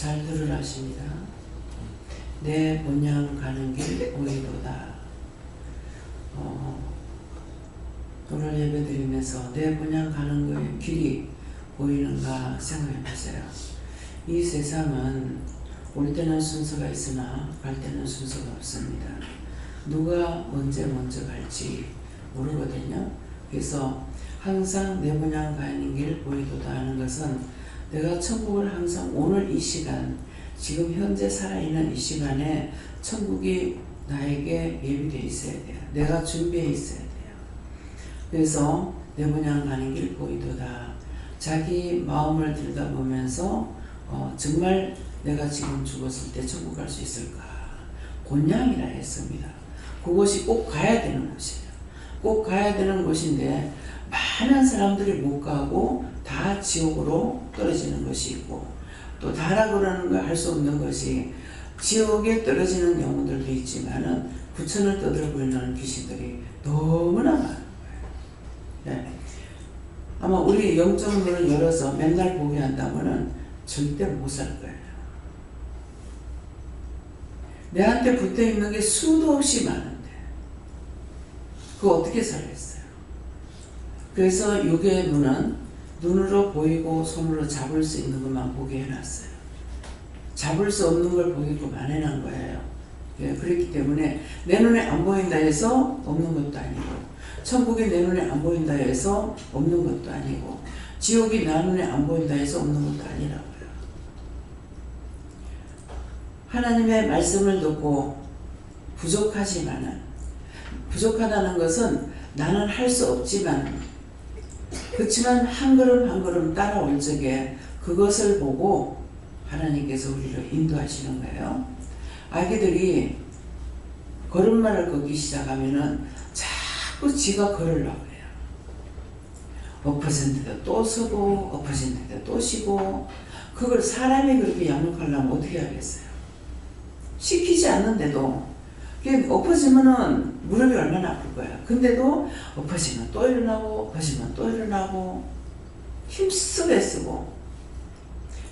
잘 들으라십니다. 내 본향 가는 길 보이도다. 오늘 예배 드리면서 내 본향 가는 거에 길이 보이는가 생각해 보세요. 이 세상은 올 때는 순서가 있으나 갈 때는 순서가 없습니다. 누가 언제 먼저 갈지 모르거든요. 그래서 항상 내 본향 가는 길 보이도다 하는 것은 내가 천국을 항상 오늘 이 시간, 지금 현재 살아있는 이 시간에 천국이 나에게 예비되어 있어야 돼요. 내가 준비해 있어야 돼요. 그래서 내 본향 가는 길 보이도다. 자기 마음을 들여다보면서 정말 내가 지금 죽었을 때 천국 갈 수 있을까? 곤양이라 했습니다. 그것이 꼭 가야 되는 곳이에요. 꼭 가야 되는 곳인데 많은 사람들이 못 가고 다 지옥으로 떨어지는 것이 있고, 또 다라 그러는 거 할 수 없는 것이 지옥에 떨어지는 영혼들도 있지만은 부천을 떠들고 있는 귀신들이 너무나 많은 거예요. 네. 아마 우리 영적 문을 열어서 맨날 보게 한다면은 절대 못 살 거예요. 내한테 붙어 있는 게 수도 없이 많은데 그거 어떻게 살겠어요? 그래서 육의 눈은 눈으로 보이고 손으로 잡을 수 있는 것만 보게 해놨어요. 잡을 수 없는 걸 보게끔 안 해놓은 거예요. 예, 그렇기 때문에 내 눈에 안 보인다 해서 없는 것도 아니고, 천국이 내 눈에 안 보인다 해서 없는 것도 아니고, 지옥이 내 눈에 안 보인다 해서 없는 것도 아니라고요. 하나님의 말씀을 듣고 부족하지만은, 부족하다는 것은 나는 할 수 없지만, 그렇지만 한 걸음 한 걸음 따라올 적에 그것을 보고 하나님께서 우리를 인도하시는 거예요. 아기들이 걸음마를 걷기 시작하면은 자꾸 지가 걸으려고 해요. 엎어졌는데 또 서고 엎어졌는데 또 쉬고, 그걸 사람이 그렇게 양육하려면 어떻게 하겠어요? 시키지 않는데도 엎어지면은 무릎이 얼마나 아플 거야. 근데도 엎어지면 또 일어나고 엎어지면 또 일어나고 힘쓰고 애쓰고,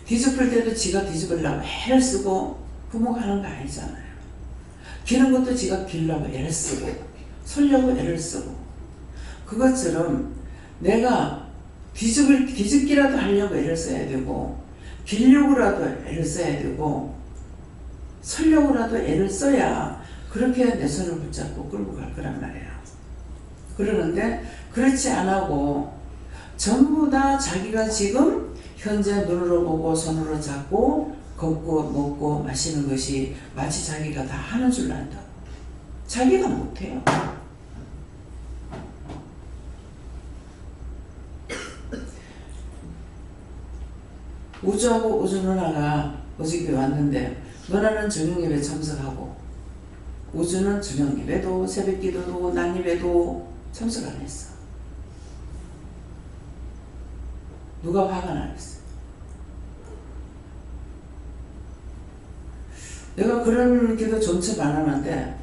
뒤집을 때도 지가 뒤집으려고 애를 쓰고, 부모가 하는 거 아니잖아요. 기는 것도 지가 기려고 애를 쓰고 설려고 애를 쓰고, 그것처럼 내가 뒤집기라도 하려고 애를 써야 되고, 기려고라도 애를 써야 되고, 설려고라도 애를 써야 그렇게 내 손을 붙잡고 끌고 갈 거란 말이에요. 그러는데 그렇지 않고 전부 다 자기가 지금 현재 눈으로 보고 손으로 잡고 걷고 먹고 마시는 것이 마치 자기가 다 하는 줄 안다고. 자기가 못해요. 우주하고 우주 누나가 어저께 왔는데, 누나는 저녁예배 참석하고 우주는 저녁예배도 새벽기도도 낮예배도 참석 안 했어. 누가 화가 나겠어? 내가 그런 기도 전체 안 하는데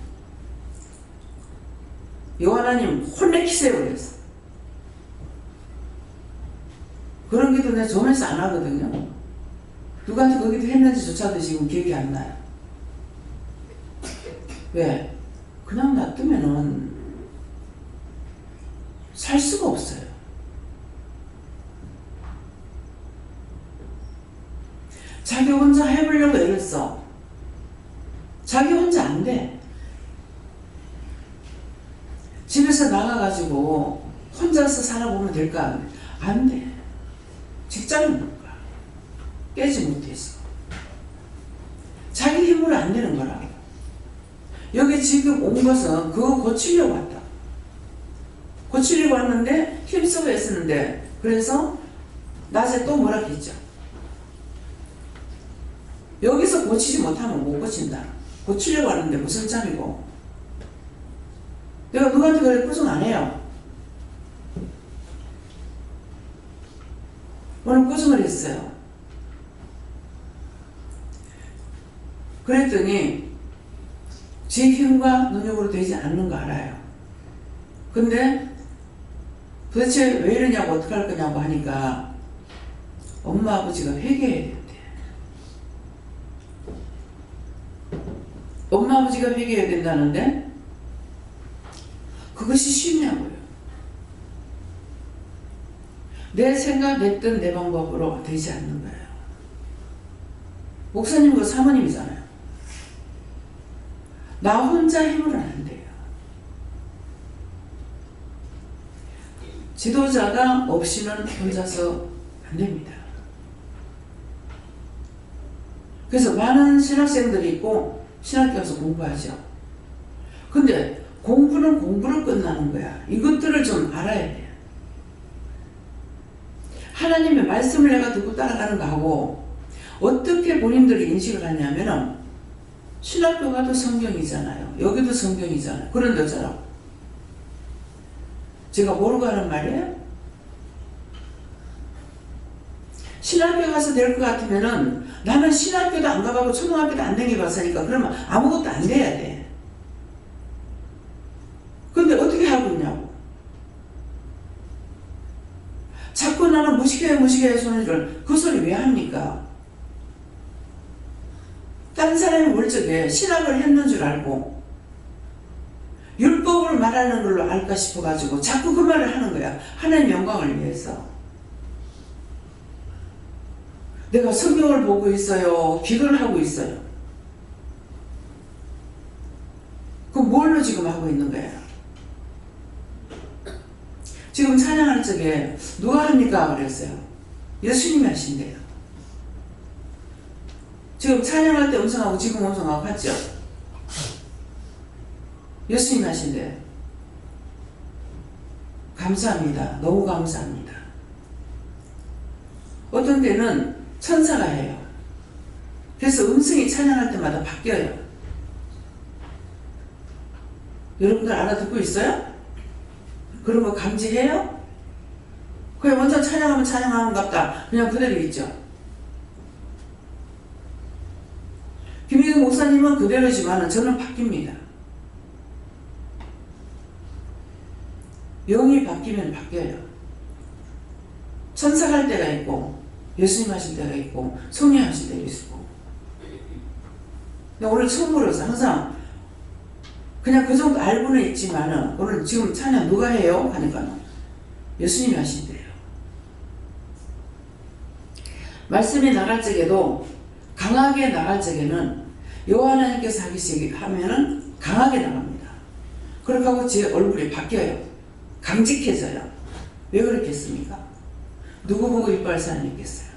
여호와님 혼내키세요 그랬어. 그런 기도 내가 점에서 안 하거든요. 누구한테 그 기도 했는지조차도 지금 기억이 안 나요. 왜? 그냥 놔두면은 살 수가 없어요. 자기 혼자 해보려고 애를 써. 자기 혼자 안 돼. 집에서 나가가지고 혼자서 살아보면 될까? 안 돼. 직장을 못 가. 깨지 못해서. 자기 힘으로 안 되는 거라고. 여기 지금 온 것은 그거 고치려고 왔다. 고치려고 왔는데 힘쓰고 애쓰는데, 그래서 낮에 또 뭐라 했죠? 여기서 고치지 못하면 못 고친다. 고치려고 하는데 무슨 짬이고. 내가 누구한테 그래 꾸중 안 해요. 오늘 꾸중을 했어요. 그랬더니 제 힘과 능력으로 되지 않는 거 알아요. 근데 도대체 왜 이러냐고 어떡할 거냐고 하니까 엄마 아버지가 회개해야 된대. 엄마 아버지가 회개해야 된다는데 그것이 쉽냐고요. 내 생각, 내 뜻, 내 방법으로 되지 않는 거예요. 목사님과 사모님이잖아요. 나 혼자 힘으로는 안 돼요. 지도자가 없이는 혼자서 안 됩니다. 그래서 많은 신학생들이 있고 신학교 가서 공부하죠. 근데 공부는 공부로 끝나는 거야. 이것들을 좀 알아야 돼요. 하나님의 말씀을 내가 듣고 따라가는 거하고 어떻게 본인들이 인식을 하냐면은 신학교 가도 성경이잖아요. 여기도 성경이잖아요. 그런 여자라고. 제가 모르고 하는 말이에요. 신학교 가서 될 것 같으면은 나는 신학교도 안 가봐고 초등학교도 안 다녀봤으니까 그러면 아무것도 안 돼야 돼. 근데 어떻게 하고 있냐고. 자꾸 나는 무식해 소리를 그 소리 왜 합니까? 다른 사람이 멀쩡해 신학을 했는 줄 알고 율법을 말하는 걸로 알까 싶어가지고 자꾸 그 말을 하는 거야. 하나님의 영광을 위해서. 내가 성경을 보고 있어요. 기도를 하고 있어요. 그럼 뭘로 지금 하고 있는 거야? 지금 찬양할 적에 누가 합니까? 그랬어요. 예수님이 하신대요. 지금 찬양할 때 음성하고 지금 음성하고 같죠? 예수님이 하신대요. 감사합니다. 너무 감사합니다. 어떤 때는 천사가 해요. 그래서 음성이 찬양할 때마다 바뀌어요. 여러분들 알아듣고 있어요? 그런 거 감지해요? 그냥 먼저 찬양하면 찬양하는 것 같다. 그냥 그대로 있죠. 김희경 목사님은 그대로지만 저는 바뀝니다. 영이 바뀌면 바뀌어요. 천사가 할 때가 있고 예수님 하실 때가 있고 성령 하실 때가 있고. 근데 오늘 처음으로서 항상 그냥 그 정도 알고는 있지만은 오늘 지금 찬양 누가 해요? 하니까 예수님이 하신대요. 말씀이 나갈 적에도 강하게 나갈 적에는 여호와 하나님께서 하면은 강하게 나갑니다. 그렇게 하고 제 얼굴이 바뀌어요. 강직해져요. 왜 그렇겠습니까? 누구 보고 이뻐할 사람이 있겠어요?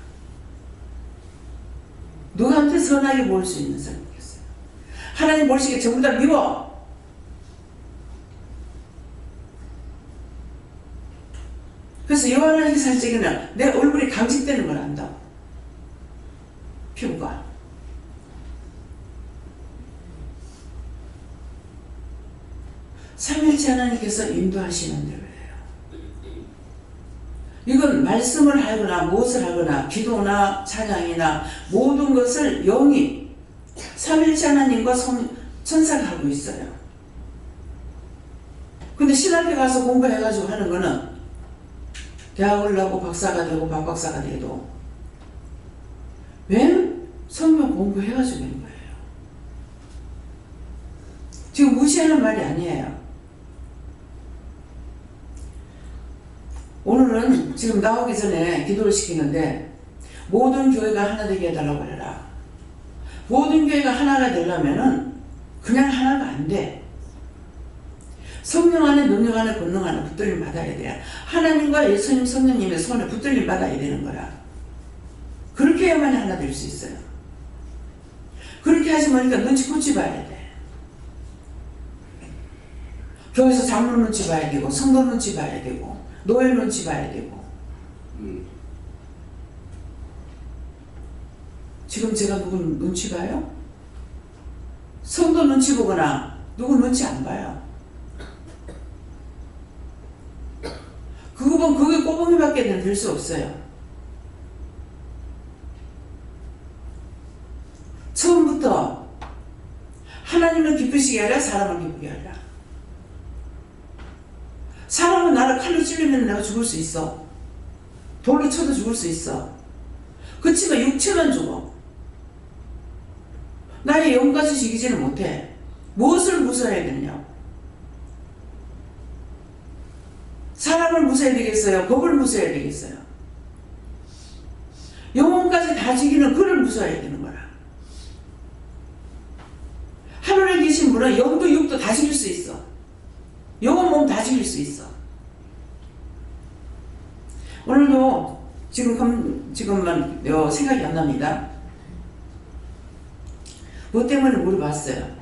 누구한테 선하게 보일 수 있는 사람이 있겠어요? 하나님 보시기에 전부 다 미워. 그래서 여호와 하나님께서 할 적에는 내 얼굴이 강직되는 걸 안다고. 피부가. 삼일째 하나님께서 인도하시는 대로예요. 이건 말씀을 하거나 무엇을 하거나 기도나 찬양이나 모든 것을 영이 삼일째 하나님과 천사가 하고 있어요. 근데 신학교 가서 공부해가지고 하는 거는 대학을 나고 박사가 되고 박박사가 돼도 왜 성경 공부해가지고 있는 거예요? 지금 무시하는 말이 아니에요. 오늘은 지금 나오기 전에 기도를 시키는데 모든 교회가 하나 되게 해달라고 해라. 모든 교회가 하나가 되려면은 그냥 하나가 안 돼. 성령 안에 능력 안에 권능 안에 붙들림 받아야 돼. 하나님과 예수님 성령님의 손에 붙들림 받아야 되는 거라. 그렇게 해야만 하나 될 수 있어요. 그렇게 하지 말니까 눈치 봐야 돼. 교회에서 장로 눈치 봐야 되고 성도 눈치 봐야 되고 노예 눈치 봐야 되고. 지금 제가 누구 눈치 봐요? 성도 눈치 보거나 누구 눈치 안 봐요. 그거 보면 그게 꼬봉이밖에 될 수 없어요. 처음부터 하나님을 기쁘시게 하라, 사람을 기쁘게 하라. 사람은 나를 칼로 찔리면 내가 죽을 수 있어. 돌로 쳐도 죽을 수 있어. 그치만 육체만 죽어. 나의 영까지 지키지는 못해. 무엇을 무서워해야 되느냐? 사람을 무서워해야 되겠어요? 법을 무서워해야 되겠어요? 영혼까지 다 지키는 그를 무서워해야 되는 거라. 하늘에 계신 분은 영도 육도 다 지킬 수 있어. 영혼 몸 다 지킬 수 있어. 오늘도 지금만 생각이 안 납니다. 뭐 때문에 물어봤어요.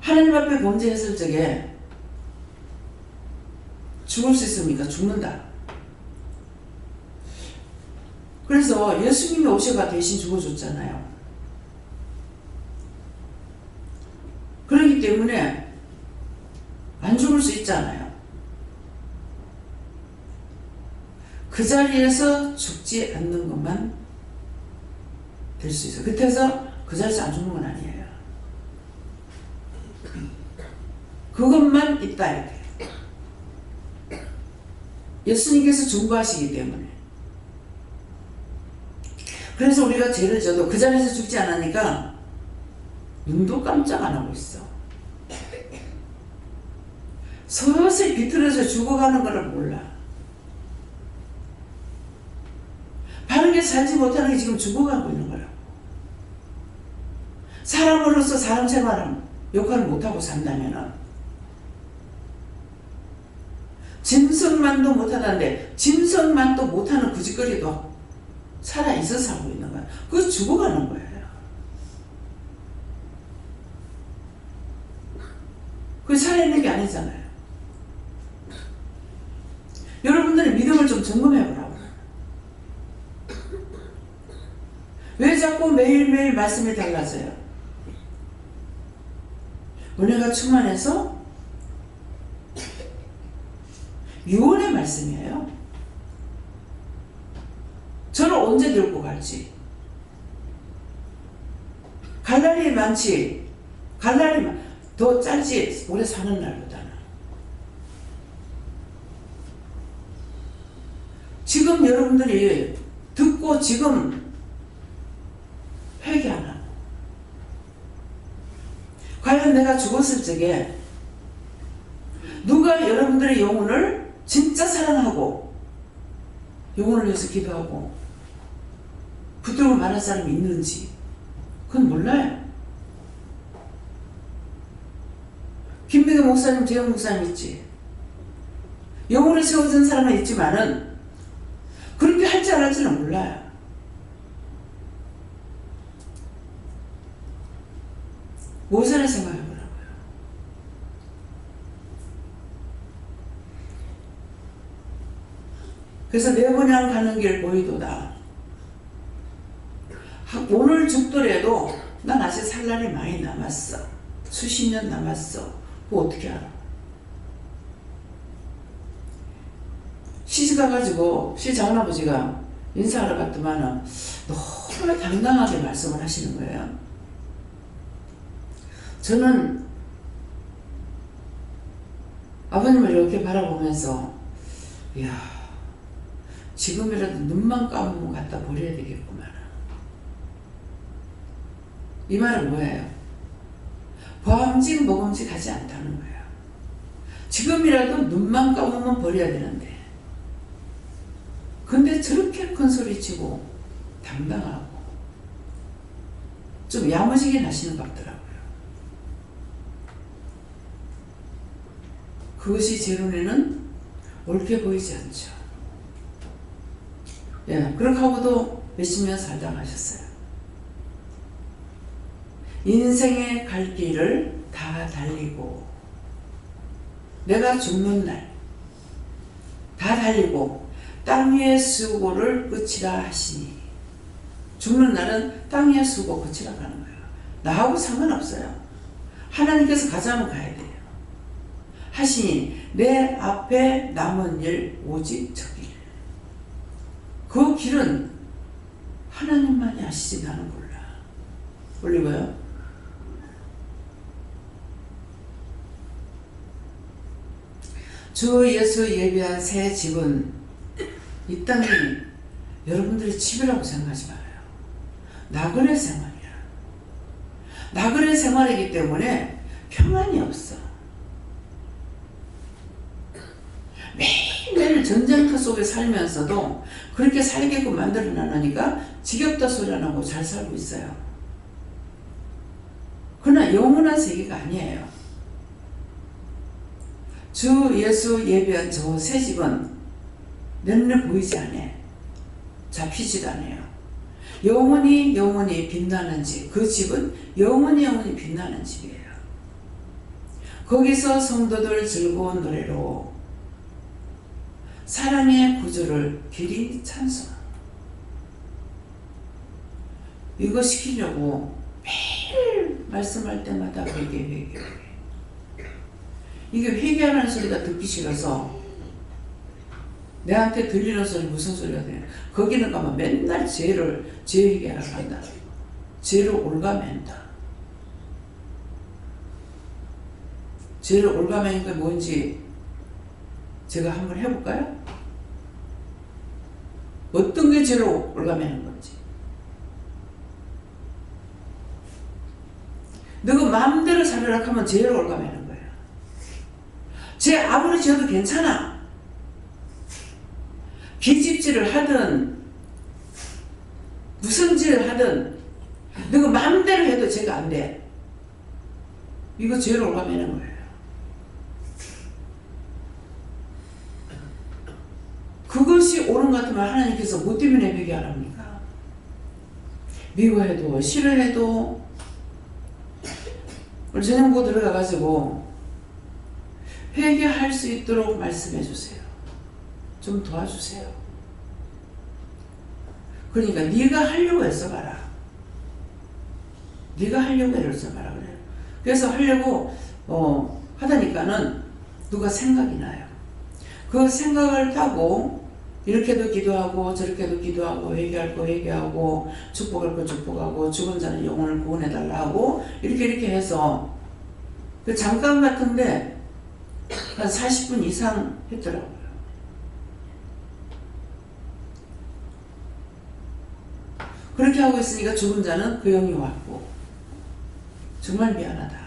하나님 앞에 범죄했을 적에 죽을 수 있습니까? 죽는다. 그래서 예수님이 오셔가 대신 죽어줬잖아요. 그렇기 때문에 안 죽을 수 있잖아요. 그 자리에서 죽지 않는 것만 될 수 있어요. 그때서 그 자리에서 안 죽는 건 아니에요. 그것만 있다 이렇게. 예수님께서 중보하시기 때문에. 그래서 우리가 죄를 져도 그 자리에서 죽지 않으니까 눈도 깜짝 안 하고 있어. 서서히 비틀어서 죽어가는 거를 몰라. 바르게 살지 못하는 게 지금 죽어가고 있는 거라고. 사람으로서 사람 생활을 역할을 못하고 산다면은 짐승만도 못하다는데 짐승만도 못하는 그 짓거리도 살아있어서 하고 있는 거야. 그거 죽어가는 거예요. 그게 살아있는 게 아니잖아요. 여러분들의 믿음을 좀 점검해보라고. 왜 자꾸 매일매일 말씀이 달라져요? 은혜가 충만해서 유언의 말씀이에요. 저를 언제 들고 갈지. 갈 날이 많지. 갈 날이 더 짧지. 오래 사는 날보다는. 지금 여러분들이 듣고 지금 회개 안 하고 과연 내가 죽었을 적에 누가 여러분들의 영혼을 진짜 사랑하고 영혼을 위해서 기도하고 붙들고 말할 사람이 있는지 그건 몰라요. 김백의 목사님, 재영 목사님 있지. 영혼을 세워준 사람은 있지만은 그렇게 할지 안 할지는 몰라요. 무엇을 생각해보라고요. 그래서 내 본향 가는 길 보이도다. 오늘 죽더라도 난 아직 살 날이 많이 남았어. 수십 년 남았어. 그거 어떻게 알아? 시집 가가지고 시장할아버지가 인사하러 갔더만은 너무 당당하게 말씀을 하시는 거예요. 저는 아버님을 이렇게 바라보면서 이야 지금이라도 눈만 감으면 갖다 버려야 되겠구만. 이 말은 뭐예요? 보암직 모금직 하지 않다는 거예요. 지금이라도 눈만 감으면 버려야 되는데 근데 저렇게 큰 소리 치고 당당하고 좀 야무지게 하시는 것 같더라고요. 그것이 제 눈에는 옳게 보이지 않죠. 예, 그렇게 하고도 몇십 년 살다 가셨어요. 인생의 갈 길을 다 달리고 내가 죽는 날 다 달리고 땅 위의 수고를 끝이라 하시니 죽는 날은 땅 위의 수고 끝이라 가는 거예요. 나하고 상관없어요. 하나님께서 가자면 가야 돼요. 하시니 내 앞에 남은 일 오직 저 길. 그 길은 하나님만이 아시지 나는 몰라. 올리고요. 주 예수 예비한 새 집은 이 땅이 여러분들의 집이라고 생각하지 말아요. 낙원의 생활이야. 나그네 생활이기 때문에 평안이 없어. 매일매일 전쟁터 속에 살면서도 그렇게 살게끔 만들어 놨으니까 지겹다 소리 안 하고 잘 살고 있어요. 그러나 영원한 세계가 아니에요. 주 예수 예배한 저 새 집은 눈에 보이지 않아요. 잡히지도 않아요. 영원히 빛나는 집, 그 집은 영원히 빛나는 집이에요. 거기서 성도들 즐거운 노래로 사랑의 구주를 길이 찬송. 이거 시키려고 매일 말씀할 때마다 회개. 이게 회개하는 소리가 듣기 싫어서 내한테 들리는 소리 무슨 소리가 돼? 거기는 가면 맨날 죄 회개하러 간다. 죄를 올가맨다. 죄를 올가매는 게 뭔지 제가 한번 해볼까요? 어떤 게 죄를 올가매는 건지. 너가 마음대로 살으라 하면 죄를 올가매는 거예요. 죄 아무리 지어도 괜찮아. 계집질을 하든 무슨 짓을 하든 너가 마음대로 해도 죄가 안 돼. 이거 죄를 올가매는 거예요. 그것이 옳은 것 같으면 하나님께서 뭐 때문에 회개하랍니까? 미워해도 싫어해도 우리 전용고 들어가가지고 회개할 수 있도록 말씀해 주세요. 좀 도와주세요. 그러니까 네가 하려고 애써 봐라. 네가 하려고 애를 써봐라 그래요. 그래서 하려고 하다니까는 누가 생각이 나요. 그 생각을 타고 이렇게도 기도하고 저렇게도 기도하고 회개할 거 회개하고 축복할 거 축복하고 죽은 자는 영혼을 구원해달라 하고 이렇게 해서 그 잠깐 같은데 한 40분 이상 했더라고요. 그렇게 하고 있으니까 죽은 자는 그 영이 왔고 정말 미안하다.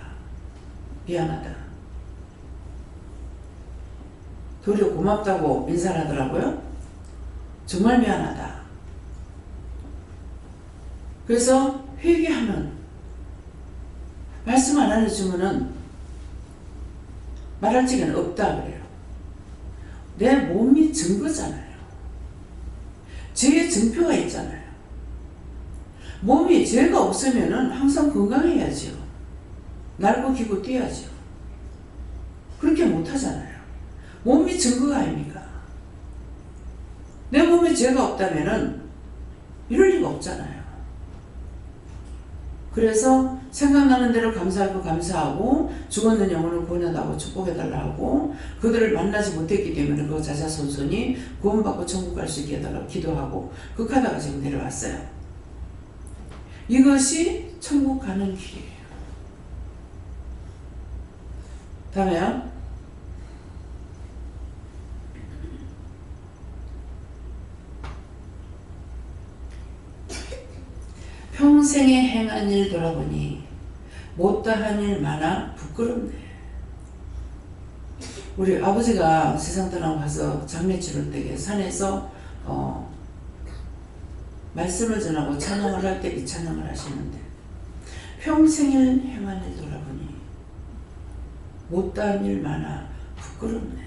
도리어 고맙다고 인사를 하더라고요. 정말 미안하다. 그래서 회개하면 말씀 안 알려주면은 말할 적은 없다 그래요. 내 몸이 증거잖아요. 죄의 증표가 있잖아요. 몸이 죄가 없으면은 항상 건강해야죠. 날고 기고 뛰어야죠. 그렇게 못하잖아요. 몸이 증거가 아닙니까? 내 몸에 죄가 없다면은 이럴 리가 없잖아요. 그래서 생각나는 대로 감사하고 감사하고 죽었는 영혼을 구원해달라고 축복해달라고 그들을 만나지 못했기 때문에 그 자자손손이 구원받고 천국 갈 수 있게 해달라고 기도하고 극하다가 지금 내려왔어요. 이것이 천국 가는 길이에요. 다음에요. 평생에 행한 일 돌아보니 못다한 일 많아 부끄럽네. 우리 아버지가 세상 떠나고 가서 장례 치를 때에 산에서 말씀을 전하고 찬양을 할 때 이 찬양을 하시는데 평생을 행한 일 돌아보니 못다한 일 많아 부끄럽네.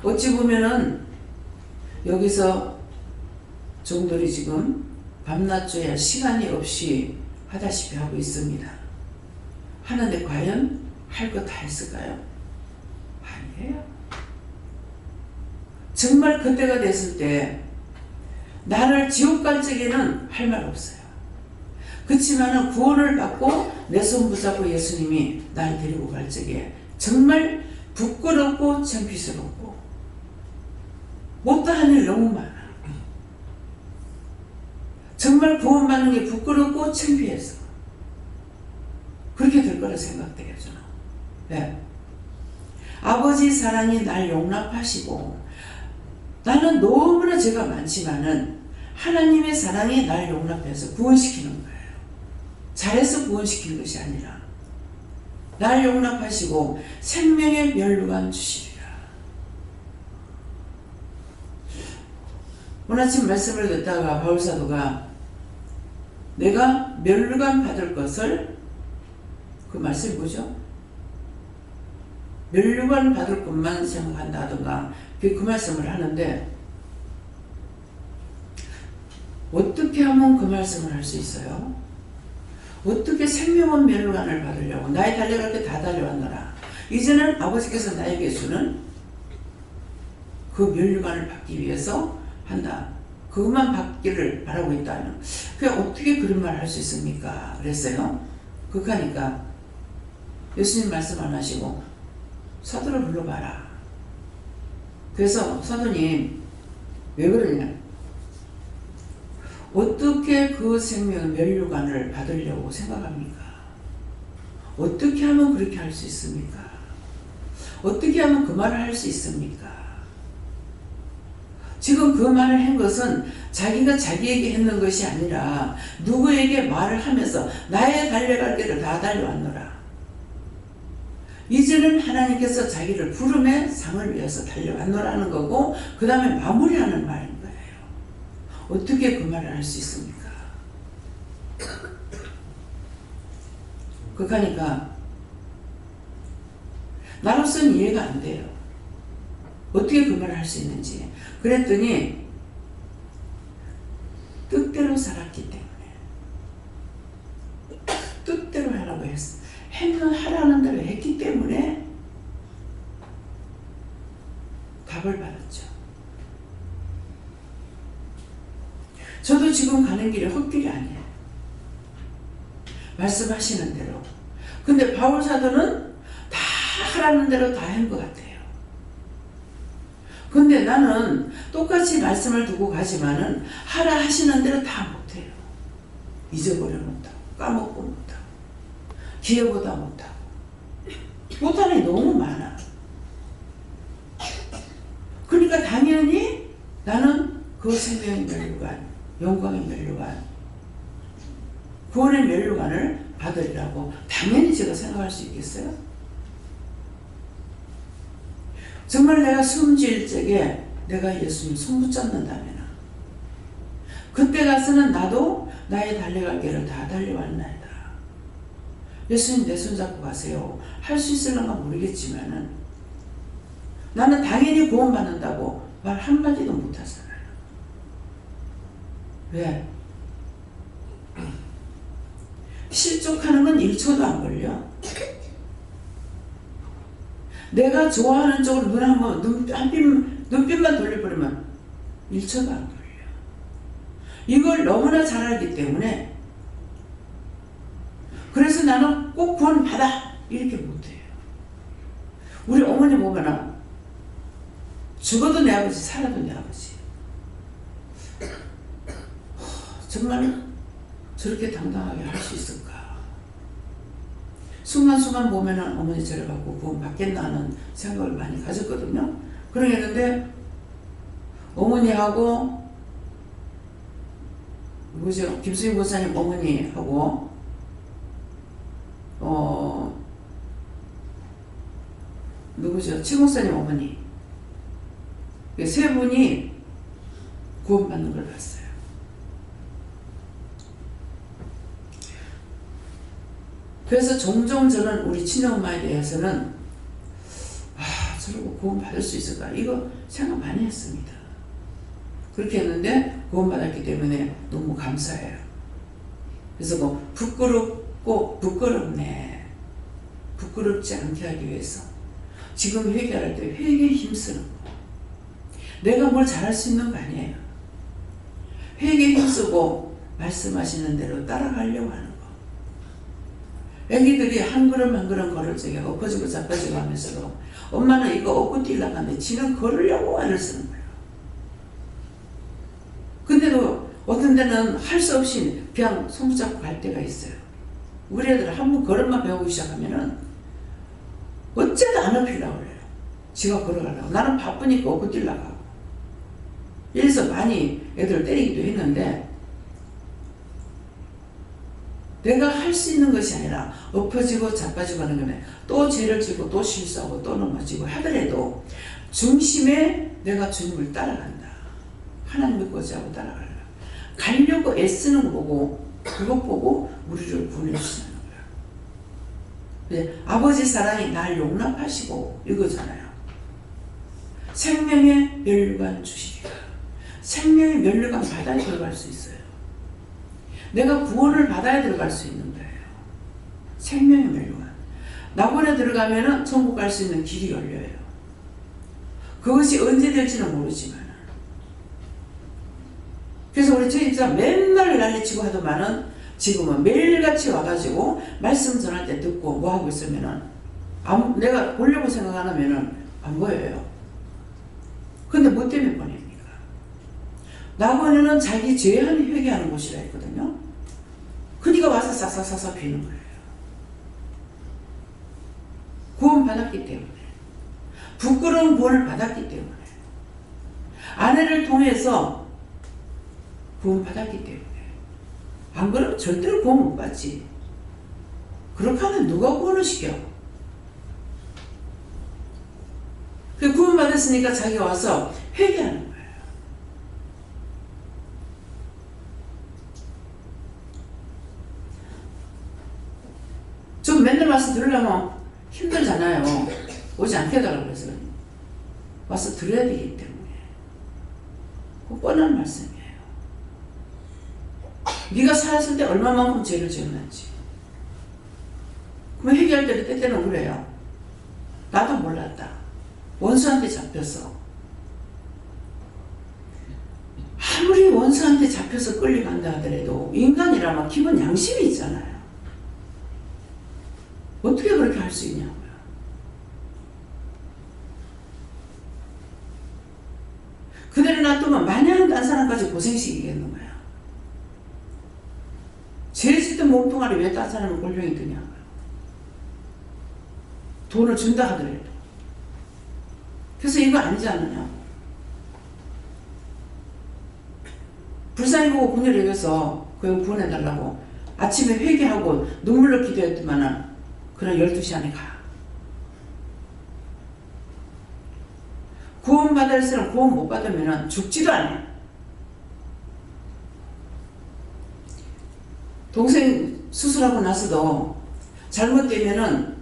어찌 보면은 여기서 종들이 지금 밤낮조야 시간이 없이 하다시피 하고 있습니다. 하는데 과연 할 거 다 했을까요? 아니에요. 정말 그때가 됐을 때 나를 지옥 갈 적에는 할 말 없어요. 그렇지만은 구원을 받고 내 손 붙잡고 예수님이 나를 데리고 갈 적에 정말 부끄럽고 창피스럽고 못다한 일 너무 많아. 정말 구원받는 게 부끄럽고 창피해서 그렇게 될 거라 생각돼요. 저는. 네. 아버지 사랑이 날 용납하시고 나는 너무나 죄가 많지만은 하나님의 사랑이 날 용납해서 구원시키는 거예요. 잘해서 구원시킨 것이 아니라 날 용납하시고 생명의 멸류관 주시리라. 오늘 아침 말씀을 듣다가 바울사도가 내가 멸류관 받을 것을, 그 말씀이 뭐죠? 멸류관 받을 것만 생각한다든가 그 말씀을 하는데, 어떻게 하면 그 말씀을 할 수 있어요? 어떻게 생명은 멸류관을 받으려고? 나의 달려갈 때 다 달려왔노라. 이제는 아버지께서 나에게 주는 그 멸류관을 받기 위해서 한다. 그것만 받기를 바라고 있다는. 그게 어떻게 그런 말을 할 수 있습니까? 그랬어요. 그러니까 예수님 말씀 안 하시고 사도를 불러봐라. 그래서 사도님 왜 그러냐? 어떻게 그 생명의 멸류관을 받으려고 생각합니까? 어떻게 하면 그렇게 할 수 있습니까? 어떻게 하면 그 말을 할 수 있습니까? 지금 그 말을 한 것은 자기가 자기에게 했는 것이 아니라 누구에게 말을 하면서 나의 달려갈 길을 다 달려왔노라. 이제는 하나님께서 자기를 부름의 상을 위해서 달려왔노라는 거고, 그 다음에 마무리하는 말인 거예요. 어떻게 그 말을 할 수 있습니까? 그러니까 나로서는 이해가 안 돼요. 어떻게 그 말을 할 수 있는지. 그랬더니 뜻대로 살았기 때문에, 뜻대로 하라고 했어. 하라는 대로 했기 때문에 답을 받았죠. 저도 지금 가는 길이 헛길이 아니에요. 말씀하시는 대로. 근데 바울 사도는 다 하라는 대로 다 한 것 같아요. 근데 나는 똑같이 말씀을 두고 가지만은 하라 하시는 대로 다 못해요. 잊어버려 못하고, 까먹고 못하고, 기억보다 못하고, 못하는 게 너무 많아. 그러니까 당연히 나는 그 생명의 멸류관, 영광의 멸류관, 구원의 멸류관을 받으리라고 당연히 제가 생각할 수 있겠어요? 정말 내가 숨질 적에 내가 예수님 손 붙잡는다면 그때 가서는 나도 나의 달려갈 길을 다 달려왔나이다. 예수님 내 손 잡고 가세요. 할 수 있을런가 모르겠지만은 나는 당연히 구원받는다고 말 한마디도 못하잖아요. 왜? 실족하는 건 1초도 안 걸려. 내가 좋아하는 쪽으로 눈빛만 돌려버리면 1초도 안 걸려. 이걸 너무나 잘 알기 때문에, 그래서 나는 꼭 구원 받아 이렇게 못해요. 우리 어머니 보면은 죽어도 내 아버지, 살아도 내 아버지. 정말 저렇게 당당하게 할 수 있을까? 순간순간 보면은 어머니 저래 갖고 구원 받겠나 하는 생각을 많이 가졌거든요. 그러겠는데 어머니하고 누구죠? 김수희 목사님 어머니하고 누구죠? 최 목사님 어머니, 세 분이 구원받는 걸 봤어요. 그래서 종종 저는 우리 친엄마에 대해서는 저러고 구원 받을 수 있을까? 이거 생각 많이 했습니다. 그렇게 했는데 구원받았기 때문에 너무 감사해요. 그래서 뭐 부끄럽고 부끄럽네. 부끄럽지 않게 하기 위해서 지금 회개할 때 회개에 힘쓰는 거. 내가 뭘 잘할 수 있는 거 아니에요. 회개에 힘쓰고 말씀하시는 대로 따라가려고 하는 거. 애기들이 한 걸음 한 걸음 걸을 적에 엎어지고 자빠지고 하면서도 엄마는 이거 업고 뛰려고 하는데 지는 걸으려고 애를 쓰는 거예요. 근데도 어떤 데는 할 수 없이 그냥 손 붙잡고 갈 때가 있어요. 우리 애들 한 번 걸음만 배우기 시작하면은 어째도 안 업히려고 그래요. 지가 걸어가려고. 나는 바쁘니까 업고 뛰려고 하고. 이래서 많이 애들 때리기도 했는데, 내가 할 수 있는 것이 아니라 엎어지고 자빠지고 하는 거네. 또 죄를 지고 또 실수하고 또 넘어지고 하더라도 중심에 내가 주님을 따라간다. 하나님을 고지하고 따라가려. 가려고 애쓰는 거 보고 그것 보고 우리를 구원해 주시는 거야. 아버지 사랑이 날 용납하시고 이거잖아요. 생명의 면류관 주시리라. 생명의 면류관 바다에 들어갈 수 있어요. 내가 구원을 받아야 들어갈 수 있는 거예요. 생명의 면류관. 낙원에 들어가면은 천국 갈 수 있는 길이 열려요. 그것이 언제 될지는 모르지만. 그래서 우리 주입자 맨날 난리치고 하더만은 지금은 매일같이 와가지고 말씀 전할 때 듣고 뭐 하고 있으면은 내가 보려고 생각 안 하면은 안 보여요. 근데 뭐 때문에 보냅니까? 낙원에는 자기 죄한 회개하는 곳이라 했거든요. 그니까 와서 싹싹싹싹 비는 거예요. 구원 받았기 때문에. 부끄러운 구원을 받았기 때문에. 아내를 통해서 구원 받았기 때문에. 안 그러면 절대로 구원 못 받지. 그렇게 하면 누가 구원을 시켜? 그 구원 받았으니까 자기가 와서 회개하는 거예요. 좀 맨날 와서 들으려면 힘들잖아요. 오지 않게 해달라고 그래서 와서 들어야 되기 때문에. 그 뻔한 말씀이에요. 네가 살았을 때 얼마만큼 죄를 지었는지. 그럼 회개할 때도 때때는 그래요. 나도 몰랐다. 원수한테 잡혀서. 아무리 원수한테 잡혀서 끌려간다 하더라도 인간이라면 기본 양심이 있잖아요. 어떻게 그렇게 할 수 있냐고요. 그대로 놔두면 마냥 딴 사람까지 고생시키겠는 거야. 죄 짓던 몸뚱아리 왜 딴 사람은 골병이 드냐고요. 돈을 준다 하더라도. 그래서 이거 아니지 않느냐. 불쌍히 보고 분열을 여겨서 그 구원해달라고 아침에 회개하고 눈물로 기도했더만은 그런 12시 안에 가. 구원 받을 사람 구원 못 받으면 죽지도 않아요. 동생 수술하고 나서도 잘못되면은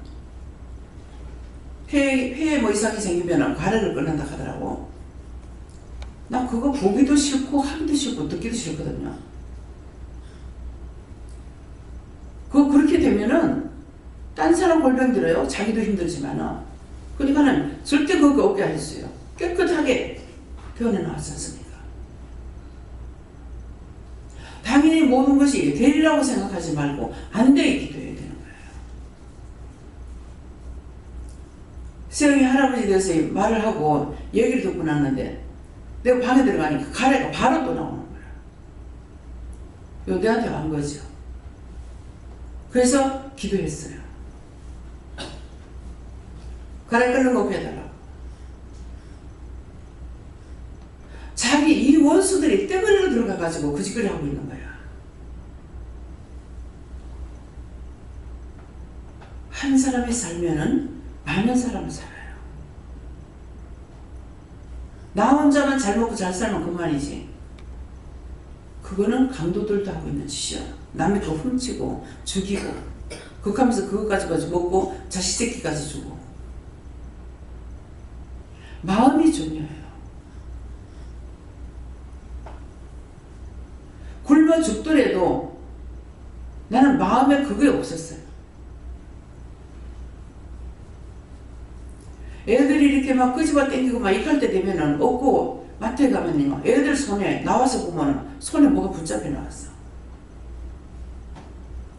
폐에 뭐 이상이 생기면은 가래를 끊는다 하더라고. 나 그거 보기도 싫고 하기도 싫고 듣기도 싫거든요. 그거 그렇게 되면은 딴 사람 골병 들어요. 자기도 힘들지만은. 그러니까는 절대 그거 없게 하셨어요. 깨끗하게 표현해 나왔지 않습니까? 당연히 모든 것이 되리라고 생각하지 말고 안 되게 기도해야 되는 거예요. 세영이 할아버지에 대해서 말을 하고 얘기를 듣고 났는데 내가 방에 들어가니까 가래가 바로 또 나오는 거야. 이거 내한테 간 거죠. 그래서 기도했어요. 가래 끓는 거 해달라고. 자기 이 원수들이 떼머리로 들어가가지고 그 짓거리 하고 있는 거야. 한 사람이 살면은 많은 사람을 살아요. 나 혼자만 잘 먹고 잘 살면 그만이지. 그거는 강도들도 하고 있는 짓이야. 남의 거 훔치고 죽이고 그렇게 그것까지 먹고 자식 새끼까지 주고. 마음이 중요해요. 굶어 죽더라도 나는 마음에 그게 없었어요. 애들이 이렇게 막 끄집어 당기고 막 이럴 때 되면은 없고 마트에 가면요 애들 손에 나와서 보면 손에 뭐가 붙잡혀 나왔어.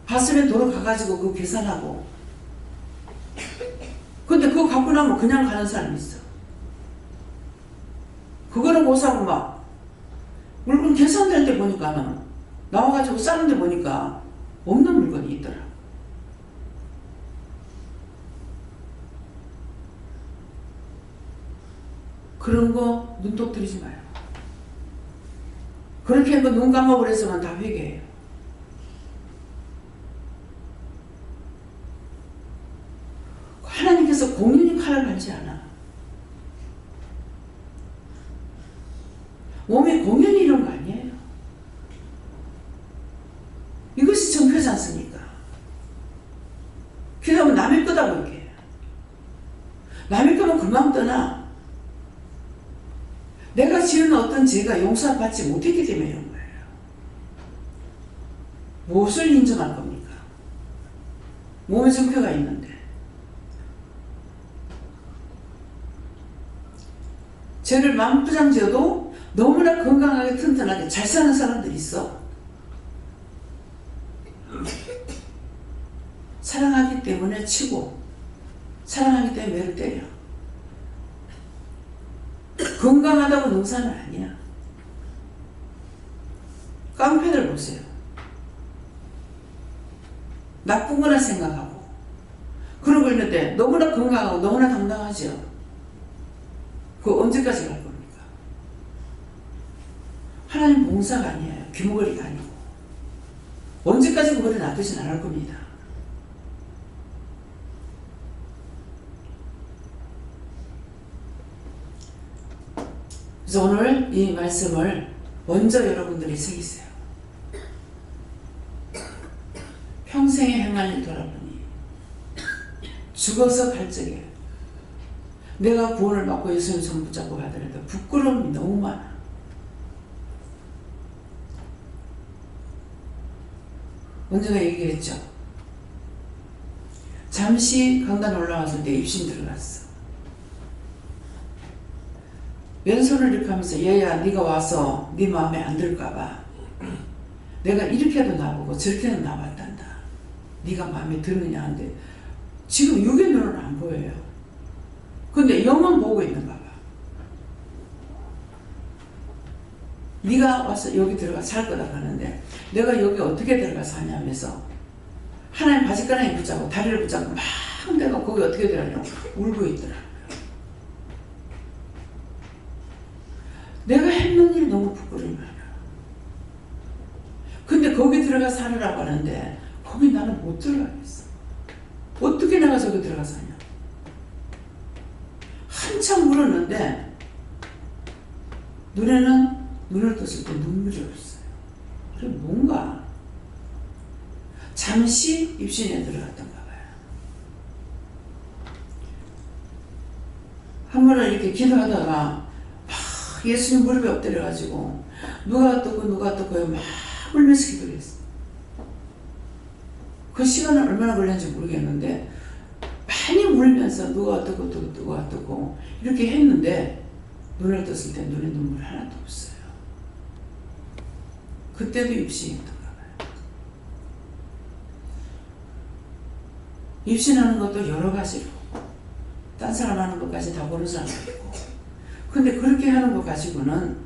봤으면 돌아가가지고 그거 계산하고. 근데 그거 갖고 나면 그냥 가는 사람이 있어. 그거는 못 사고 막 물건 계산될 때 보니까 나와가지고 싸는데 보니까 없는 물건이 있더라. 그런 거 눈독 들이지 마요. 그렇게 눈 감아버려서만 다 회개해요. 하나님께서 공연히 칼을 갈지 않아. 몸이 공연히 이런 거 아니에요. 이것이 정표지 않습니까? 그러면 남의 거다 볼게. 남의 거면 금방 떠나. 내가 지은 어떤 죄가 용서받지 못했기 때문에 이런 거예요. 무엇을 인정할 겁니까? 몸에 정표가 있는데. 죄를 만부장 지어도 너무나 건강하게 튼튼하게 잘 사는 사람들이 있어. 사랑하기 때문에 치고 사랑하기 때문에 매를 때려. 건강하다고 농사는 아니야. 깡패들 보세요. 나쁜 거나 생각하고 그러고 있는데 너무나 건강하고 너무나 당당하죠. 그거 언제까지 갈 겁니까? 하나님 봉사가 아니에요. 귀머거리가 아니고 언제까지 그거를 놔두진 않을 겁니다. 그래서 오늘 이 말씀을 먼저 여러분들이 새기세요. 평생에 행할 일 돌아보니 죽어서 갈 적에 내가 구원을 받고 예수님 손 붙잡고 가더라도 부끄러움이 너무 많아. 언제가 얘기했죠. 잠시 강단 올라왔을 때 입신 들어갔어. 왼손을 이렇게 하면서 얘야 네가 와서 네 마음에 안 들까봐 내가 이렇게도 나보고 저렇게도 나봤단다. 네가 마음에 드느냐 하는데 지금 육의 눈으로는 안 보여요. 근데 영은 보고 있는가 봐. 네가 와서 여기 들어가 살 거다 하는데 내가 여기 어떻게 들어가서 하냐면서 하나님 바짓가랑이 붙잡고 다리를 붙잡고 막 내가 거기 어떻게 들어가냐고 울고 있더라. 내가 했는 일이 너무 부끄러움이 많아. 근데 거기 들어가 살으라고 하는데 거기 나는 못 들어가겠어. 어떻게 내가 저기 들어가서 하냐. 한참 울었는데 눈을 떴을 때 눈물이 없어요. 그래 뭔가 잠시 입신에 들어갔던가 봐요. 한 번은 이렇게 기도하다가 예수님 무릎에 엎드려가지고 누가 어떻고 막 울면서 기도를 했어. 그 시간은 얼마나 걸렸는지 모르겠는데 많이 울면서 누가 어떻고 이렇게 했는데 눈을 떴을 때 눈에 눈물 하나도 없어요. 그때도 입신이었던가 봐요. 입신하는 것도 여러 가지로 딴 사람 하는 것까지 다 보는 사람도 있고 근데 그렇게 하는 것 가지고는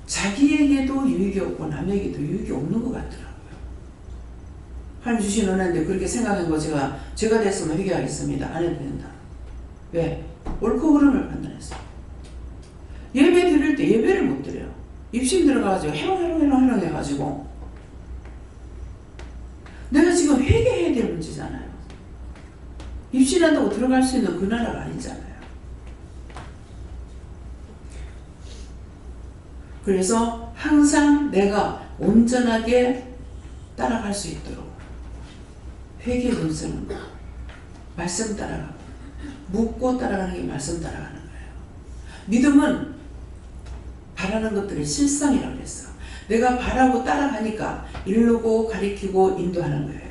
자기에게도 유익이 없고 남에게도 유익이 없는 것 같더라고요. 하나님 주신 은혜인데 그렇게 생각한 거 제가 됐으면 회개하겠습니다. 안 해도 된다. 왜? 옳고 그름을 판단했어. 예배 드릴 때 예배를 못 드려요. 입심 들어가가지고 해롱 해가지고 내가 지금 회개해야 될 문제잖아요. 입신한다고 들어갈 수 있는 그 나라가 아니잖아요. 그래서 항상 내가 온전하게 따라갈 수 있도록 회개 문서는 말씀 따라가고 묻고 따라가는 게 말씀 따라가는 거예요. 믿음은 바라는 것들의 실상이라고 그랬어. 내가 바라고 따라가니까 이르고 가리키고 인도하는 거예요.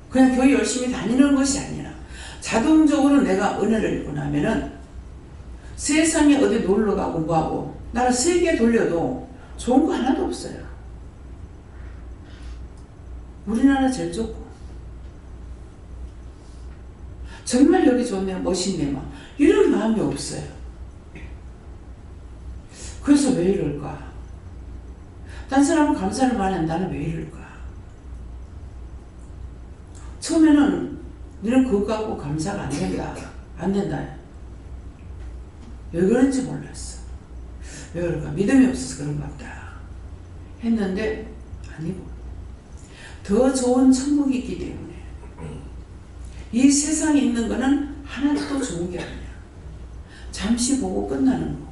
그냥 교회 열심히 다니는 것이 아니라 자동적으로 내가 은혜를 입고 나면은 세상에 어디 놀러 가고 뭐하고 나를 세계 돌려도 좋은 거 하나도 없어요. 우리나라 제일 좋고 정말 여기 좋네 멋있네 막 이런 마음이 없어요. 그래서 왜 이럴까? 딴 사람은 감사를 많이 하는데 나는 왜 이럴까? 처음에는 너는 그거 갖고 감사가 안 된다. 왜 그런지 몰랐어. 왜 그럴까? 믿음이 없어서 그런가 보다 했는데 아니고 더 좋은 천국이 있기 때문에 이 세상에 있는 거는 하나도 좋은 게 아니야. 잠시 보고 끝나는 거.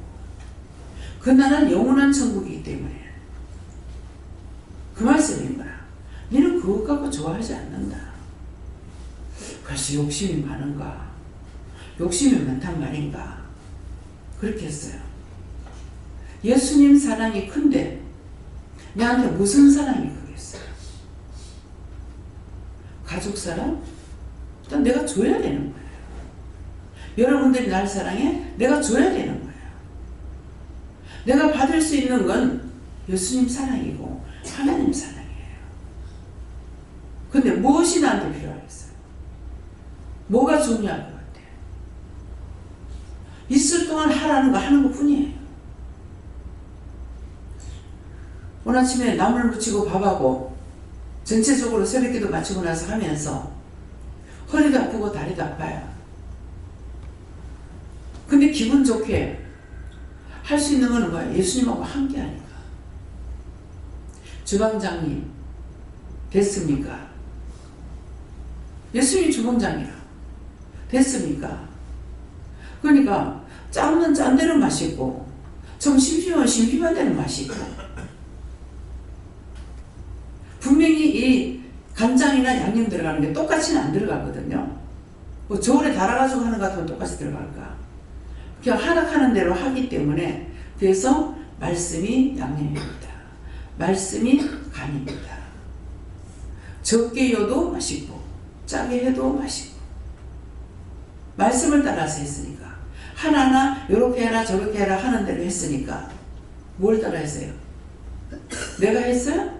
그 나라는 영원한 천국이기 때문에. 그 말씀인 거야. 너는 그것 갖고 좋아하지 않는다. 그래서 욕심이 많은가? 욕심이 많단 말인가? 그렇게 했어요. 예수님 사랑이 큰데 내한테 무슨 사랑이 크겠어요? 가족 사랑? 일단 내가 줘야 되는 거예요. 여러분들이 날 사랑해? 내가 줘야 되는 거예요. 내가 받을 수 있는 건 예수님 사랑이고 하나님 사랑이에요. 근데 무엇이 나한테 필요하겠어요? 뭐가 중요할 것 같아요? 있을 동안 하라는 거 하는 것 뿐이에요. 오늘 아침에 나물 무치고 밥하고 전체적으로 새벽기도 마치고 나서 하면서 허리도 아프고 다리도 아파요. 근데 기분 좋게 할 수 있는 거는 뭐야? 예수님하고 함께 하니까. 주방장님 됐습니까? 예수님이 주방장이라 됐습니까? 그러니까 짠면 짠 대로 맛있고 좀 심심하면 심심한 대로 맛있고, 분명히 이 간장이나 양념 들어가는 게 똑같이는 안 들어가거든요. 뭐 저울에 달아가지고 하는 것 같으면 똑같이 들어갈까? 그냥 하락하는 대로 하기 때문에, 그래서 말씀이 양념입니다. 말씀이 간입니다. 적게 여도 맛있고 짜게 해도 맛있고, 말씀을 따라서 했으니까, 하나하나 요렇게 해라 저렇게 해라 하는 대로 했으니까 뭘 따라 했어요? 내가 했어요?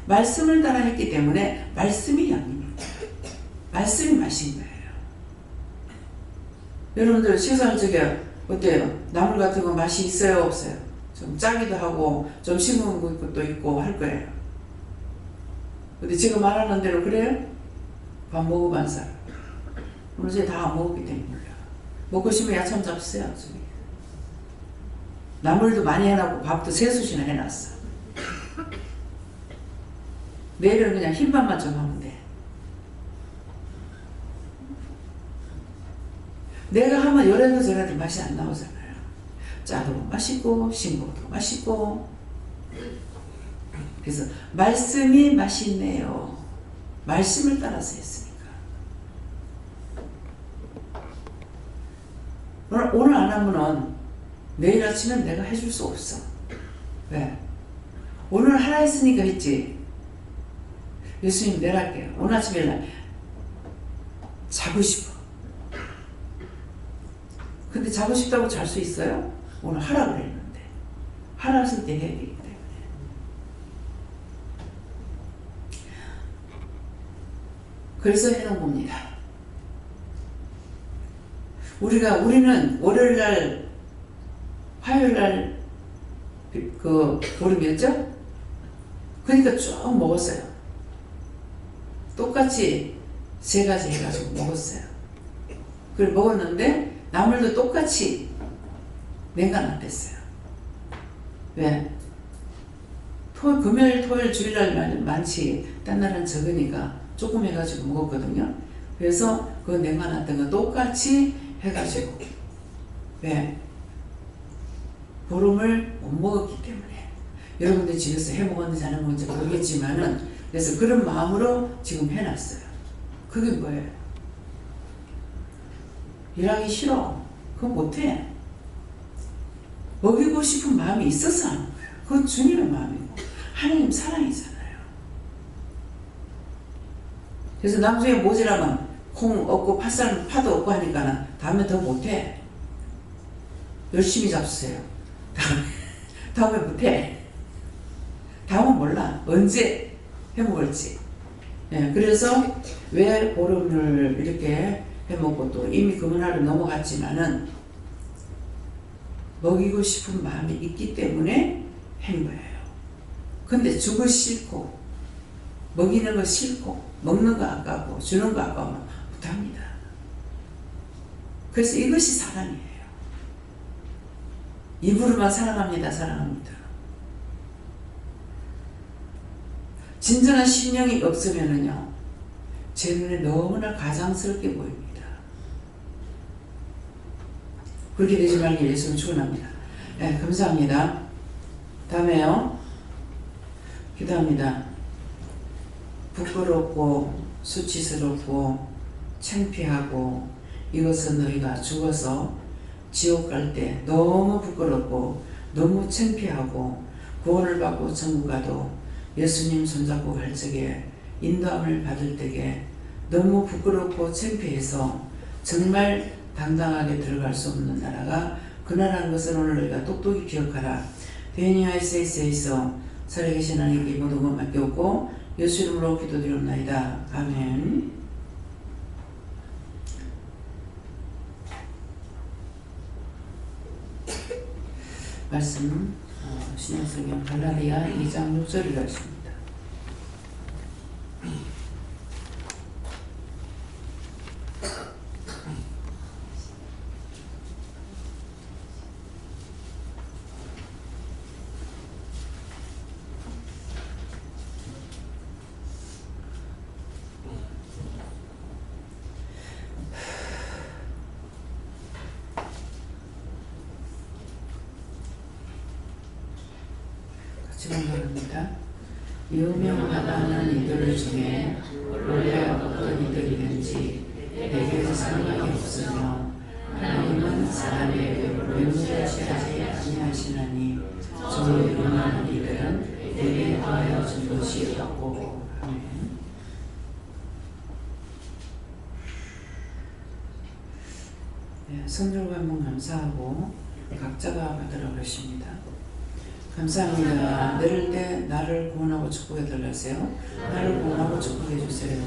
말씀을 따라 했기 때문에 말씀이 양입니다. 말씀이 맛인 거예요. 여러분들 식사할 적에 어때요? 나물 같은 거 맛이 있어요? 없어요? 좀 짜기도 하고 좀 싱거운 것도 있고 할 거예요. 근데 지금 말하는 대로 그래요? 밥 먹어본 사람. 오늘 저희 다 안 먹었기 때문에 몰라. 먹고 싶으면 야참 잡수세요. 저기. 나물도 많이 해놨고 밥도 3솥이나 해놨어. 내일은 그냥 흰밥만 좀 하면 돼. 내가 하면 열에도 저래도 맛이 안 나오잖아요. 짜도 맛있고 싱거워도 맛있고. 그래서 말씀이 맛있네요. 말씀을 따라서 했으니까. 오늘 안 하면은 내일 아침엔 내가 해줄 수 없어. 왜? 오늘 하라 했으니까 했지. 예수님 내일 할게요. 오늘 아침에 자고 싶어. 근데 자고 싶다고 잘 수 있어요? 오늘 하라 그랬는데. 하라 했을 때 해야 되기 때문에. 그래서 해놓은 겁니다. 우리는 월요일날, 화요일날 그 보름이었죠? 그러니까 쭉 먹었어요. 똑같이 3가지 해가지고 먹었어요. 그걸 먹었는데 나물도 똑같이 냉간놨댔어요. 왜? 금요일, 토요일, 주일날 많지 딴 날은 적으니까 조금 해가지고 먹었거든요. 그래서 그 냉간놨던 거 똑같이 해가지고, 왜? 보름을 못 먹었기 때문에. 여러분들 집에서 해 먹었는지 안 해 먹었는지 모르겠지만은, 그래서 그런 마음으로 지금 해놨어요. 그게 뭐예요? 일하기 싫어. 그건 못해. 먹이고 싶은 마음이 있어서 하는 거예요. 그건 주님의 마음이고 하나님 사랑이잖아요. 그래서 나중에 모자라면 콩 없고 파도 없고 하니까 다음에 더 못해. 열심히 잡수세요. 다음에 못해. 다음은 몰라. 언제 해먹을지. 네, 그래서 왜 보름을 이렇게 해먹고 또 이미 금은하루 넘어갔지만은 먹이고 싶은 마음이 있기 때문에 한 거예요. 근데 주고 싫고 먹이는 거 싫고 먹는 거 아까워 주는 거 아까우면 못합니다. 그래서 이것이 사랑이에요. 입으로만 사랑합니다. 사랑합니다. 진정한 신령이 없으면은요, 제 눈에 너무나 가장스럽게 보입니다. 그렇게 되지 말길 예수님 축원합니다. 네, 감사합니다. 다음에요. 기도합니다. 부끄럽고 수치스럽고 창피하고 이것은 너희가 죽어서 지옥 갈 때 너무 부끄럽고 너무 창피하고 구원을 받고 천국 가도 예수님 손잡고 갈 적에 인도함을 받을 때에 너무 부끄럽고 창피해서 정말 당당하게 들어갈 수 없는 나라가 그 나라는 것을 오늘 너희가 똑똑히 기억하라. 대니와 SS에서 살아계신 하나님께 모든 것 맡겼고 예수 이름으로 기도드리옵나이다. 아멘. 말씀 신약성경 갈라디아 2장 6절을 하십니다. 질문합니다. 유명하다는 이들 중에 원래 어떤 이들이든지 내게 상관이 없으며 하나님은 사람의 명제하지 아니하시나니 저 유명한 이들은 내게 더하여 준 것이 없고. 아멘. 네, 성결과 한번 감사하고 각자가 받으라고 하십니다. 감사합니다. 내릴 때 나를 구원하고 축복해 달라세요. 나를 구원하고 축복해 주세요.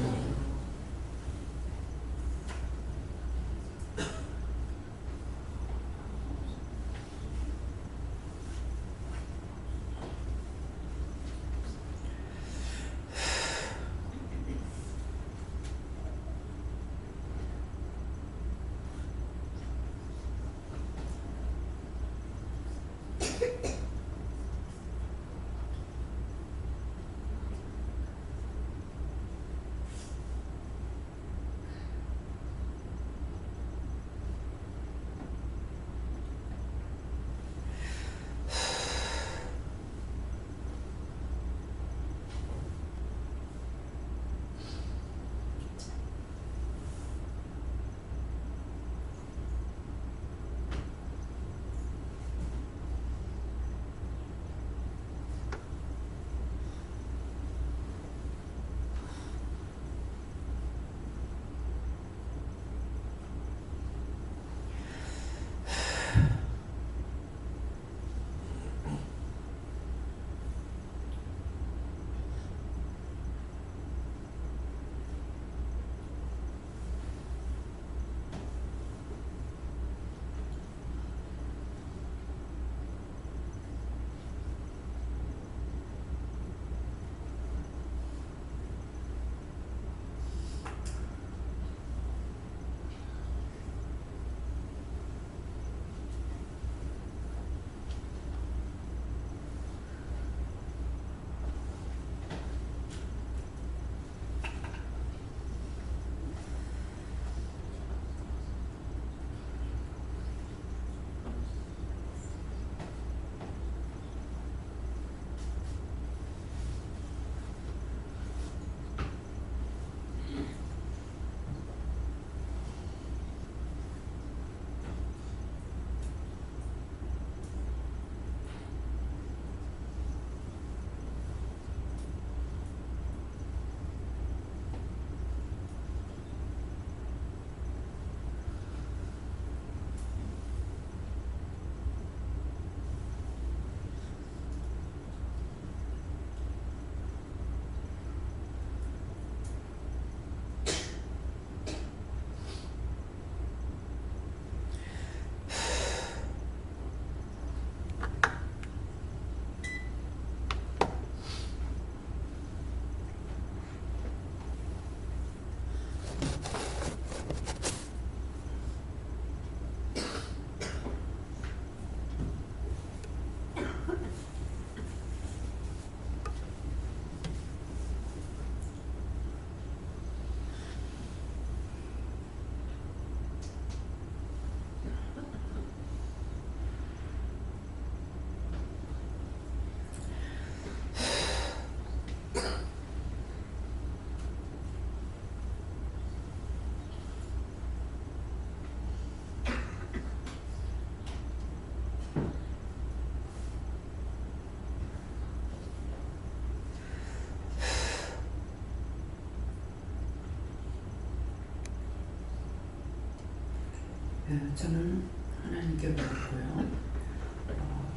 저는 하나님께 배웠고요.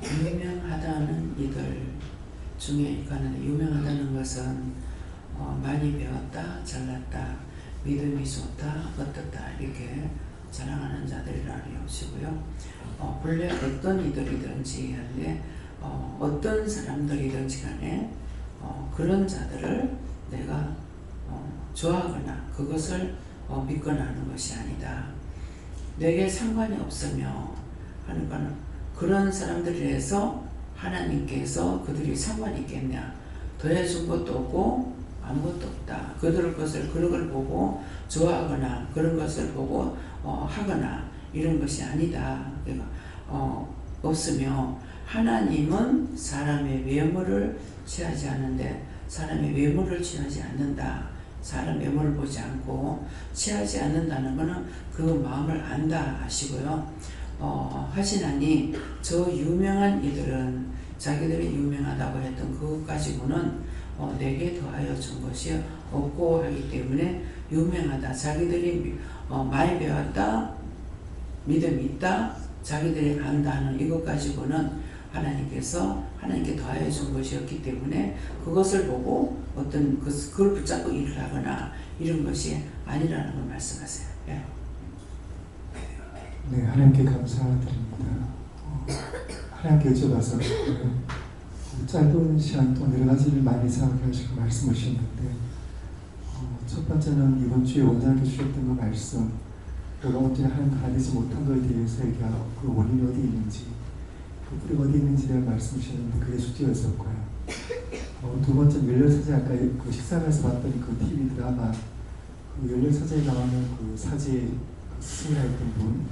유명하다는 이들 중에 가는 유명하다는 것은 많이 배웠다, 잘났다, 믿음이 좋다, 어떻다 이렇게 자랑하는 자들을 알려주시고요. 본래 어떤 이들이든지 간에 어떤 사람들이든지 간에 그런 자들을 내가 좋아하거나 그것을 믿거나 하는 것이 아니다. 내게 상관이 없으며 하는 것은 그런 사람들에서 하나님께서 그들이 상관이 있겠냐. 더해준 것도 없고 아무것도 없다. 그들 것을 그런 걸 보고 좋아하거나 그런 것을 보고 하거나 이런 것이 아니다. 그러니까 없으며 하나님은 사람의 외모를 취하지 않는데 사람의 외모를 취하지 않는다. 사람 외모를 보지 않고 취하지 않는다는 것은 그 마음을 안다 하시고요. 하시나니 저 유명한 이들은 자기들이 유명하다고 했던 그것 가지고는 내게 더하여 준 것이 없고 하기 때문에 유명하다. 자기들이 많이 배웠다. 믿음이 있다. 자기들이 안다는 이것 가지고는 하나님께 더하여 준 것이었기 때문에 그것을 보고 그걸 붙잡고 일을 하거나 이런 것이 아니라는 걸 말씀하세요. 네. 네, 하나님께 감사드립니다. 하나님께 여쭤봐서 짧은 시간 동안 여러 가지를 많이 생각해 하시고 말씀을 주셨는데 첫 번째는 이번 주에 원장님께 주셨던 그 말씀 내가 언제 하나님 가리지 못한 것에 대해서 얘기하고 그 원인이 어디 있는지 그 뿌리가 어디 있는지에 대한 말씀을 주셨는데 그게 숙제였었고요. 두 번째는 열렬사제 아까 그 식사하면서 봤던 그 TV 드라마 그 열렬사제에 나오는 그 사제 스승이라 했던 분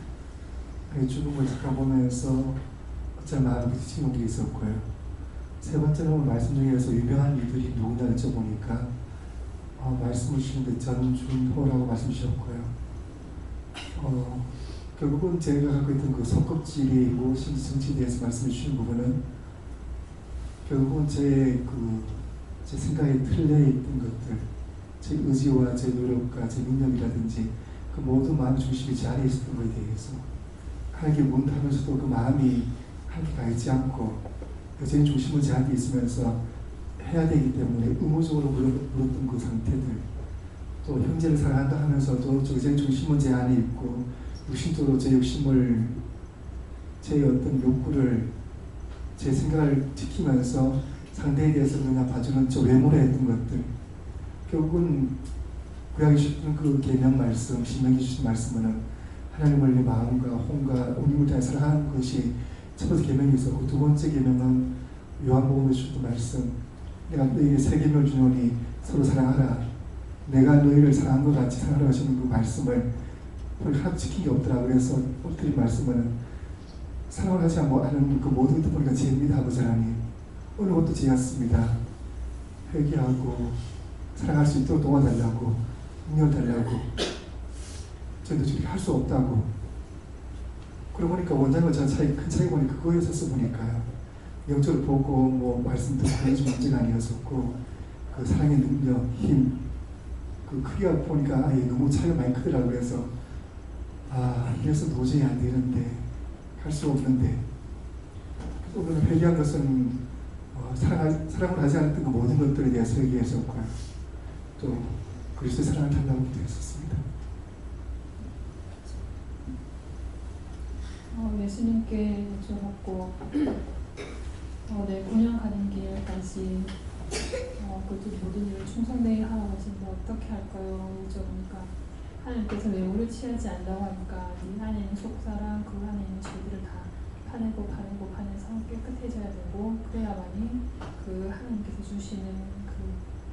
죽음을 지켜보면서 어쩌면 마음이 부딪히는 게 있었고요. 세 번째는 말씀 중에서 유명한 이들이 누구나 여쭤보니까 말씀을 주시는데 전준호라고 말씀 주셨고요. 결국은 제가 갖고 있던 그 성격질이 무엇인지 정치에 대해서 말씀해 주신 부분은 결국은 제 생각에 틀려 있던 것들, 제 의지와 제 노력과 제 능력이라든지 그 모든 마음 중심이 제 안에 있었던 것에 대해서 하나님께 문하면서도 그 마음이 하나님께 가 있지 않고 제 중심은 제한테 있으면서 해야 되기 때문에 의무적으로 물었던 그 상태들 또 형제를 사랑한다 하면서도 제 중심은 제 안에 있고 육신적으로 제 욕심을 제 어떤 욕구를 제 생각을 지키면서 상대에 대해서 그냥 봐주는 저 외모로 했던 것들 결국은 구약에 주셨던 그 계명 말씀 신명기 주신 말씀은 하나님을 내 마음과 혼과 온 힘을 다해 사랑하는 것이 첫 번째 계명이 있었고 두 번째 계명은 요한복음에 주셨던 말씀 내가 너희에게 새 계명을 주노니 서로 사랑하라 내가 너희를 사랑한 것 같이 사랑하라 하시는 그 말씀을 하나도 지킨 게 없더라. 그래서 오늘 드린 말씀은 사랑을 하지 않는 그 모든 것도 보니까 죄입니다. 아버지 하나님 어느 것도 죄였습니다. 회개하고 사랑할 수 있도록 도와달라고 능력 달라고 저희도 저렇게 할 수 없다고 그러고 보니까 원장과 저는 큰 차이 보니까 그거였었어 보니까요. 영적으로 보고 뭐 말씀 듣고 그런 문제가 아니었었고 그 사랑의 능력, 힘 그 크기가 보니까 너무 차이가 많이 크더라고요. 그래서 이래서 도저히 안 되는데 할 수 없는데 오늘 회개한 것은 사랑을 하지 않았던 그 모든 것들에 대해서 회개했었고요. 또 그리스도의 사랑을 달라고 기도했었습니다. 예수님께 여쭤봤고 내 그냥 가는 길까지 그 모든 일을 충성되게 하라고 하시는데 어떻게 할까요? 여쭤보니까 하나님께서 외모를 취하지 않는다고 하니까 이 안에 있는 속사랑 그 안에 있는 죄들을 다 파내서 깨끗해져야 되고 그래야만이 그 하나님께서 주시는 그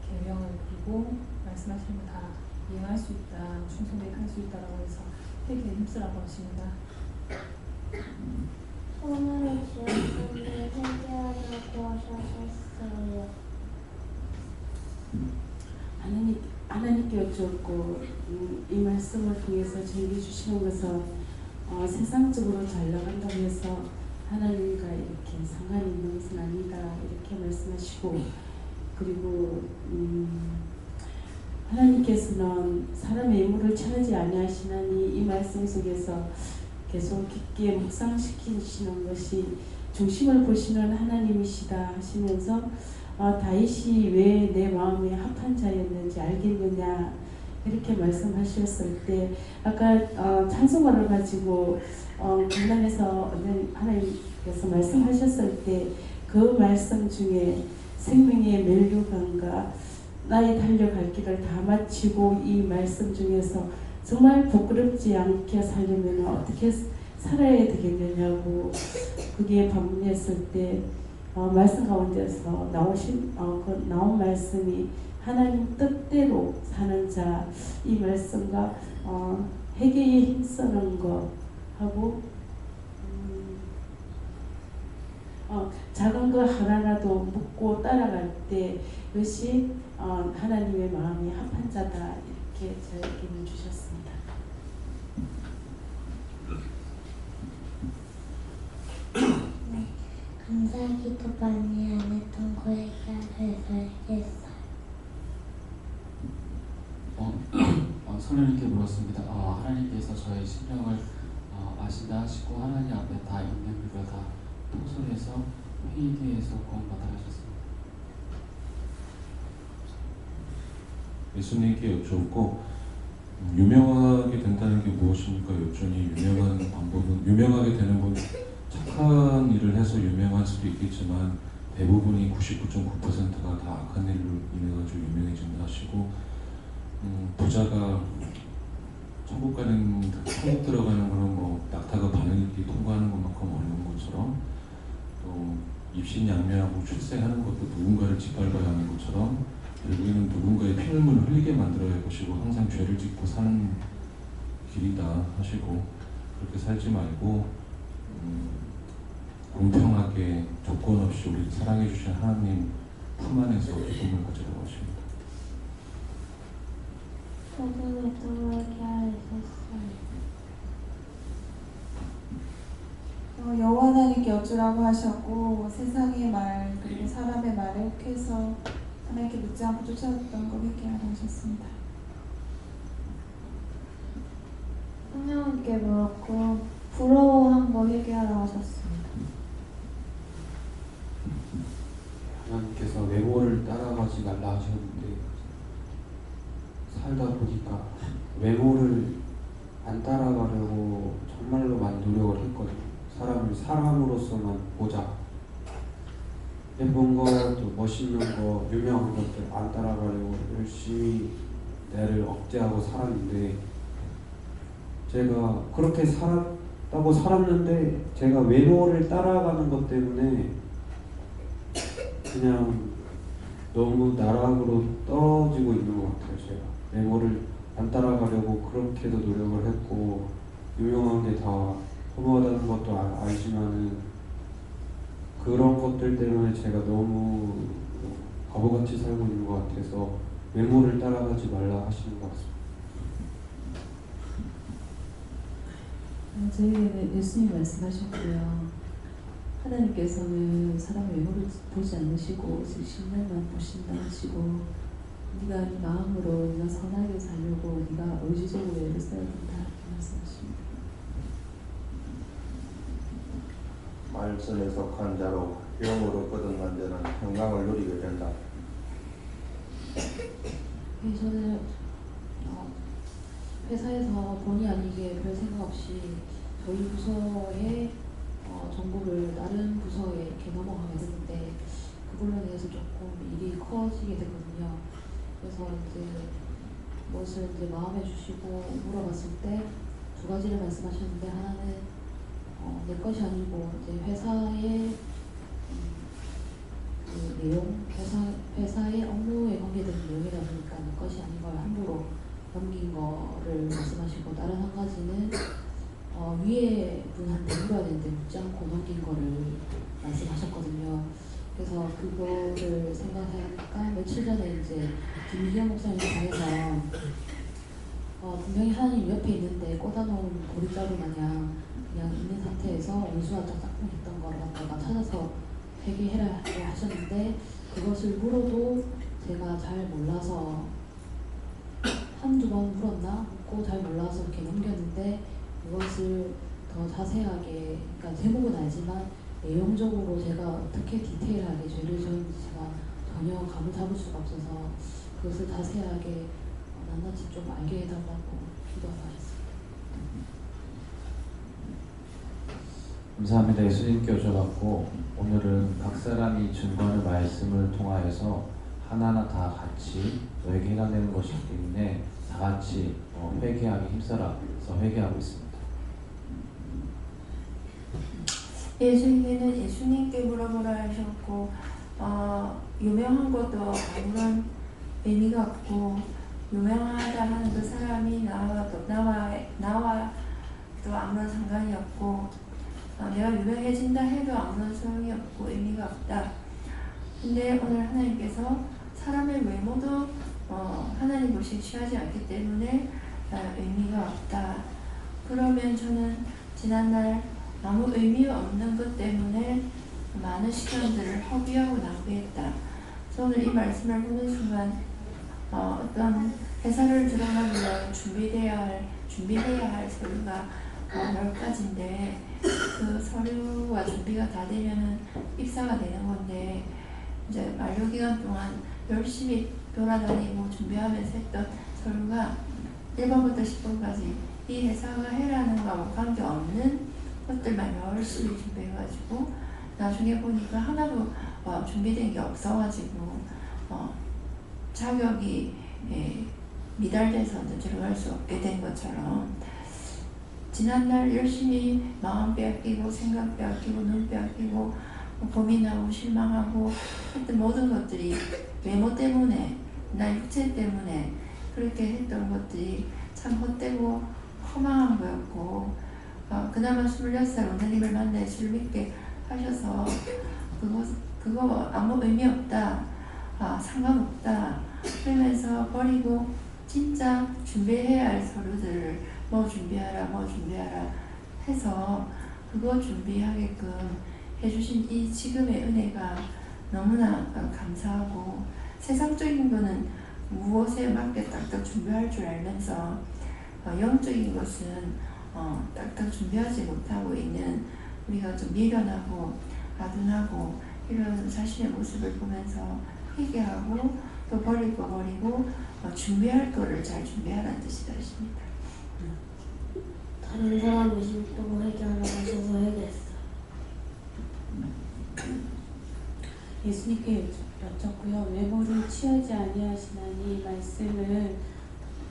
계명을 그리고 말씀하시는 거 다 이행할 수 있다, 충성되게 할 수 있다라고 해서 회개에 힘쓰라고 하십니다. 소원을 지었는데 회개하라고 하셨어요. 하나님께 여쭈었고 이 말씀을 통해서 저에게 주시는 것은 세상적으로 잘 나간다고 해서 하나님과 이렇게 상관이 있는 것은 아니다 이렇게 말씀하시고 그리고 하나님께서는 사람의 외모를 취하지 아니하시나니 이 말씀 속에서 계속 깊게 묵상시키시는 것이 중심을 보시는 하나님이시다 하시면서 다윗이 왜 내 마음에 합한 자였는지 알겠느냐 이렇게 말씀하셨을 때 아까 찬송가를 가지고 강단에서 하나님께서 말씀하셨을 때 그 말씀 중에 생명의 멜류관과 나의 달려갈 길을 다 마치고 이 말씀 중에서 정말 부끄럽지 않게 살려면 어떻게 살아야 되겠느냐고 그게 반문했을 때 말씀 가운데서 나온 말씀이 하나님 뜻대로 사는 자 이 말씀과 회개에 힘쓰는 것 하고 작은 것 하나라도 묻고 따라갈 때 이것이 하나님의 마음이 합한 자다 이렇게 저에게는 주셨습니다. 감사하기도 많이 안 했던 거에 알겠어요. 성령님께 물었습니다. 하나님께서 저의 심령을 아신다 하시고 하나님 앞에 다 있는 그걸 다 통솔해서 회의대에서 구원받아 하셨습니다. 예수님께 여쭙고 유명하게 된다는 게 무엇입니까? 여쭈니 유명한 방법은 유명하게 되는 건 착한 일을 해서 유명할 수도 있겠지만 대부분이 99.9%가 다 악한 일로 인해 가지고 유명해진다 하시고 부자가 천국 들어가는 거는 뭐 낙타가 바늘길 통과하는 것만큼 어려운 것처럼 또 입신양면하고 출세하는 것도 누군가를 짓밟아야 하는 것처럼 결국에는 누군가의 피눈물을 흘리게 만들어야 할 것이고 항상 죄를 짓고 사는 길이다 하시고 그렇게 살지 말고 공평하게 조건 없이 우리를 사랑해 주신 하나님 품 안에서 기쁨을 가지라고 하십니다. 저도 그렇게 알겠어요. 여호와 하나님께 여쭈라고 하셨고 세상의 말 그리고 사람의 말에 혹해서 하나님께 묻지 않고 쫓아왔던 걸 회개하라 하셨습니다. 성령님께 물었고 부러워한 거 회개하라 하셨습니다. 하나님께서 외모를 따라가지 말라 하셨는데 살다 보니까 외모를 안 따라가려고 정말로 많이 노력을 했거든요. 사람을 사람으로서만 보자. 예쁜 거, 또 멋있는 거, 유명한 것들 안 따라가려고 열심히 나를 억제하고 살았는데 제가 그렇게 살았는데 제가 외모를 따라가는 것 때문에 그냥 너무 나락으로 떨어지고 있는 것 같아요. 제가 외모를 안 따라가려고 그렇게도 노력을 했고 유명한 게 다 허무하다는 것도 알지만은 그런 것들 때문에 제가 너무 바보같이 살고 있는 것 같아서 외모를 따라가지 말라 하시는 것 같습니다. 저희에게는 예수님 말씀하셨고요. 하나님께서는 사람의 외모를 보지 않으시고 즉 신령만 보신다 하시고 네가 네 마음으로 네가 선하게 살려고 네가 의지적으로 애를 써야 된다 이렇게 말씀하십니다. 말씀에 속한 자로 영으로 거듭난 자는 평강을 누리게 된다. 저는 회사에서 본의 아니게 별 생각 없이 저희 부서의 정보를 다른 부서에 이렇게 넘어가게 되는데 그걸로 인해서 조금 일이 커지게 되거든요. 그래서 이제 무엇을 이제 마음에 주시고 물어봤을 때 두 가지를 말씀하셨는데 하나는 내 것이 아니고 이제 회사의 그 내용, 회사의 업무에 관계되는 내용이다 보니까 내 것이 아닌 걸 함부로 넘긴 거를 말씀하시고 다른 한 가지는 위에 분한테 물어야 되는데 묻지 않고 넘긴 거를 말씀하셨거든요. 그래서 그거를 생각하니까 며칠 전에 이제 김희경 목사님 방에서 분명히 하나님 옆에 있는데 꽂아놓은 보리자루 마냥 그냥 있는 상태에서 원수와 짝짝꿍 했던 거를 갖다가 찾아서 회개해라 하셨는데 그것을 물어도 제가 잘 몰라서 한두 번 물었나? 묻고 잘 몰라서 이렇게 넘겼는데 그것을 더 자세하게, 그러니까 제목은 알지만 내용적으로 제가 어떻게 디테일하게 죄를 지었는지 제가 전혀 감을 잡을 수가 없어서 그것을 자세하게 낱낱이 좀 알게 해달라고 기도하셨습니다. 감사합니다. 예수님께 오셔갖고 오늘은 각 사람이 증거하는 말씀을 통하여서 하나하나 다 같이 너에게 해당되는 것이기 때문에 다 같이 회개하기 힘써라. 그래서 회개하고 있습니다. 예수님께는 예수님께 물어보라 하셨고 유명한 것도 아무런 의미가 없고 유명하다 하는 그 사람이 나와도 아무런 상관이 없고 내가 유명해진다 해도 아무런 소용이 없고 의미가 없다. 근데 오늘 하나님께서 사람의 외모도 하나님 보시기 취하지 않기 때문에 의미가 없다. 그러면 저는 지난날 아무 의미 없는 것 때문에 많은 시간들을 허비하고 낭비했다. 저는 이 말씀을 보는 순간 어떤 회사를 들어가기 위해 준비해야 할 서류가 10가지인데 그 서류와 준비가 다 되면은 입사가 되는 건데 이제 만료 기간 동안 열심히 돌아다니고 준비하면서 했던 서류가 1번부터 10번까지 이 회사가 해라는 거하고 관계없는 것들만 열심히 준비해가지고 나중에 보니까 하나도 준비된 게 없어가지고 자격이 미달돼서 들어갈 수 없게 된 것처럼 지난날 열심히 마음 빼앗기고 생각 빼앗기고 눈 빼앗기고 고민하고 실망하고 했던 모든 것들이 외모 때문에 나 육체 때문에 그렇게 했던 것들이 참 헛되고 허망한 거였고 그나마 26살 원장님을 만나 예수를 믿게 하셔서 그거 아무 의미 없다, 상관없다 그러면서 버리고 진짜 준비해야 할 서류들을 뭐 준비하라 해서 그거 준비하게끔 해주신 이 지금의 은혜가 너무나 감사하고 세상적인 거는 무엇에 맞게 딱딱 준비할 줄 알면서 영적인 것은 딱딱 준비하지 못하고 있는 우리가 좀 미련하고 아둔하고 이런 자신의 모습을 보면서 회개하고 또 버릴 거 버리고 준비할 거를 잘 준비하라는 뜻이 되십니다. 다른 사람 의심 또 회개하라고 하셔서 회개했어요. 예수님께 여쭙고요. 외모를 취하지 아니하시나니 말씀을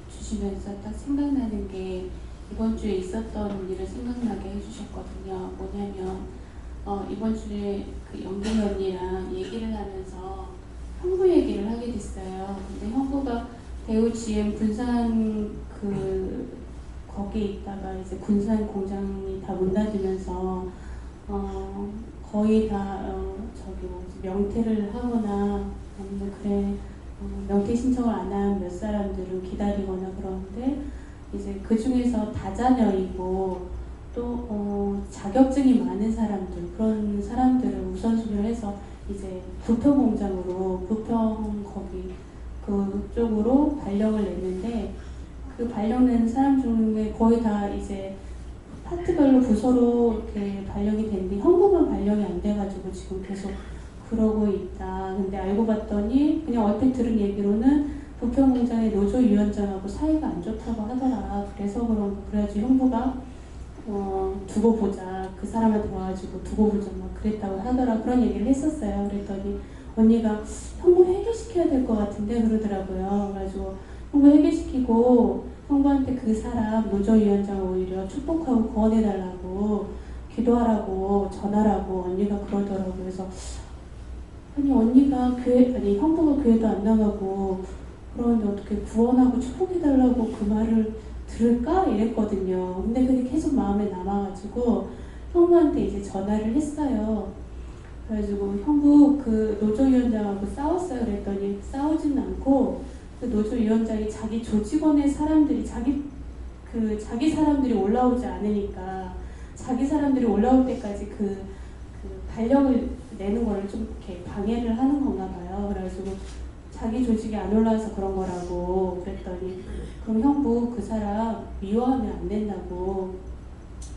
주시면서 딱 생각나는 게 이번 주에 있었던 일을 생각나게 해주셨거든요. 뭐냐면 이번 주에 그 영경 언니랑 얘기를 하면서 형부 얘기를 하게 됐어요. 근데 형부가 대우 GM 군산 거기에 있다가 이제 군산 공장이 다 문 닫으면서 거의 다 명퇴를 하거나 아니면 명퇴 신청을 안 한 몇 사람들은 기다리거나 그러는데 이제 그 중에서 다자녀이고 또 자격증이 많은 사람들 그런 사람들을 우선순위를 해서 이제 부평 공장으로 부평 거기 그쪽으로 발령을 냈는데 그 발령낸 사람 중에 거의 다 이제 파트별로 부서로 이렇게 발령이 됐는데 형부만 발령이 안 돼가지고 지금 계속 그러고 있다. 근데 알고 봤더니 그냥 얼핏 들은 얘기로는 부평 공장의 노조위원장하고 사이가 안 좋다고 하더라. 그래서 그래가지고 형부가 두고 보자. 그 사람한테 와가지고 두고 보자 막 그랬다고 하더라. 그런 얘기를 했었어요. 그랬더니 언니가 형부 회개시켜야 될 것 같은데 그러더라고요. 그래가지고 형부 회개시키고 형부한테 그 사람 노조위원장 오히려 축복하고 구원해달라고 기도하라고 전하라고 언니가 그러더라고요. 그래서 아니 언니가 형부가 교회도 안 나가고 그런데 어떻게 구원하고 축복해달라고 그 말을 들을까? 이랬거든요. 근데 그게 계속 마음에 남아가지고 형부한테 이제 전화를 했어요. 그래가지고 형부 그 노조위원장하고 싸웠어요. 그랬더니 싸우지는 않고 그 노조위원장이 자기 조직원의 사람들이 자기 사람들이 올라오지 않으니까 자기 사람들이 올라올 때까지 그 발령을 내는 거를 좀 이렇게 방해를 하는 건가 봐요. 그래가지고 자기 조직이 안 올라와서 그런 거라고 그랬더니 그럼 형부 그 사람 미워하면 안 된다고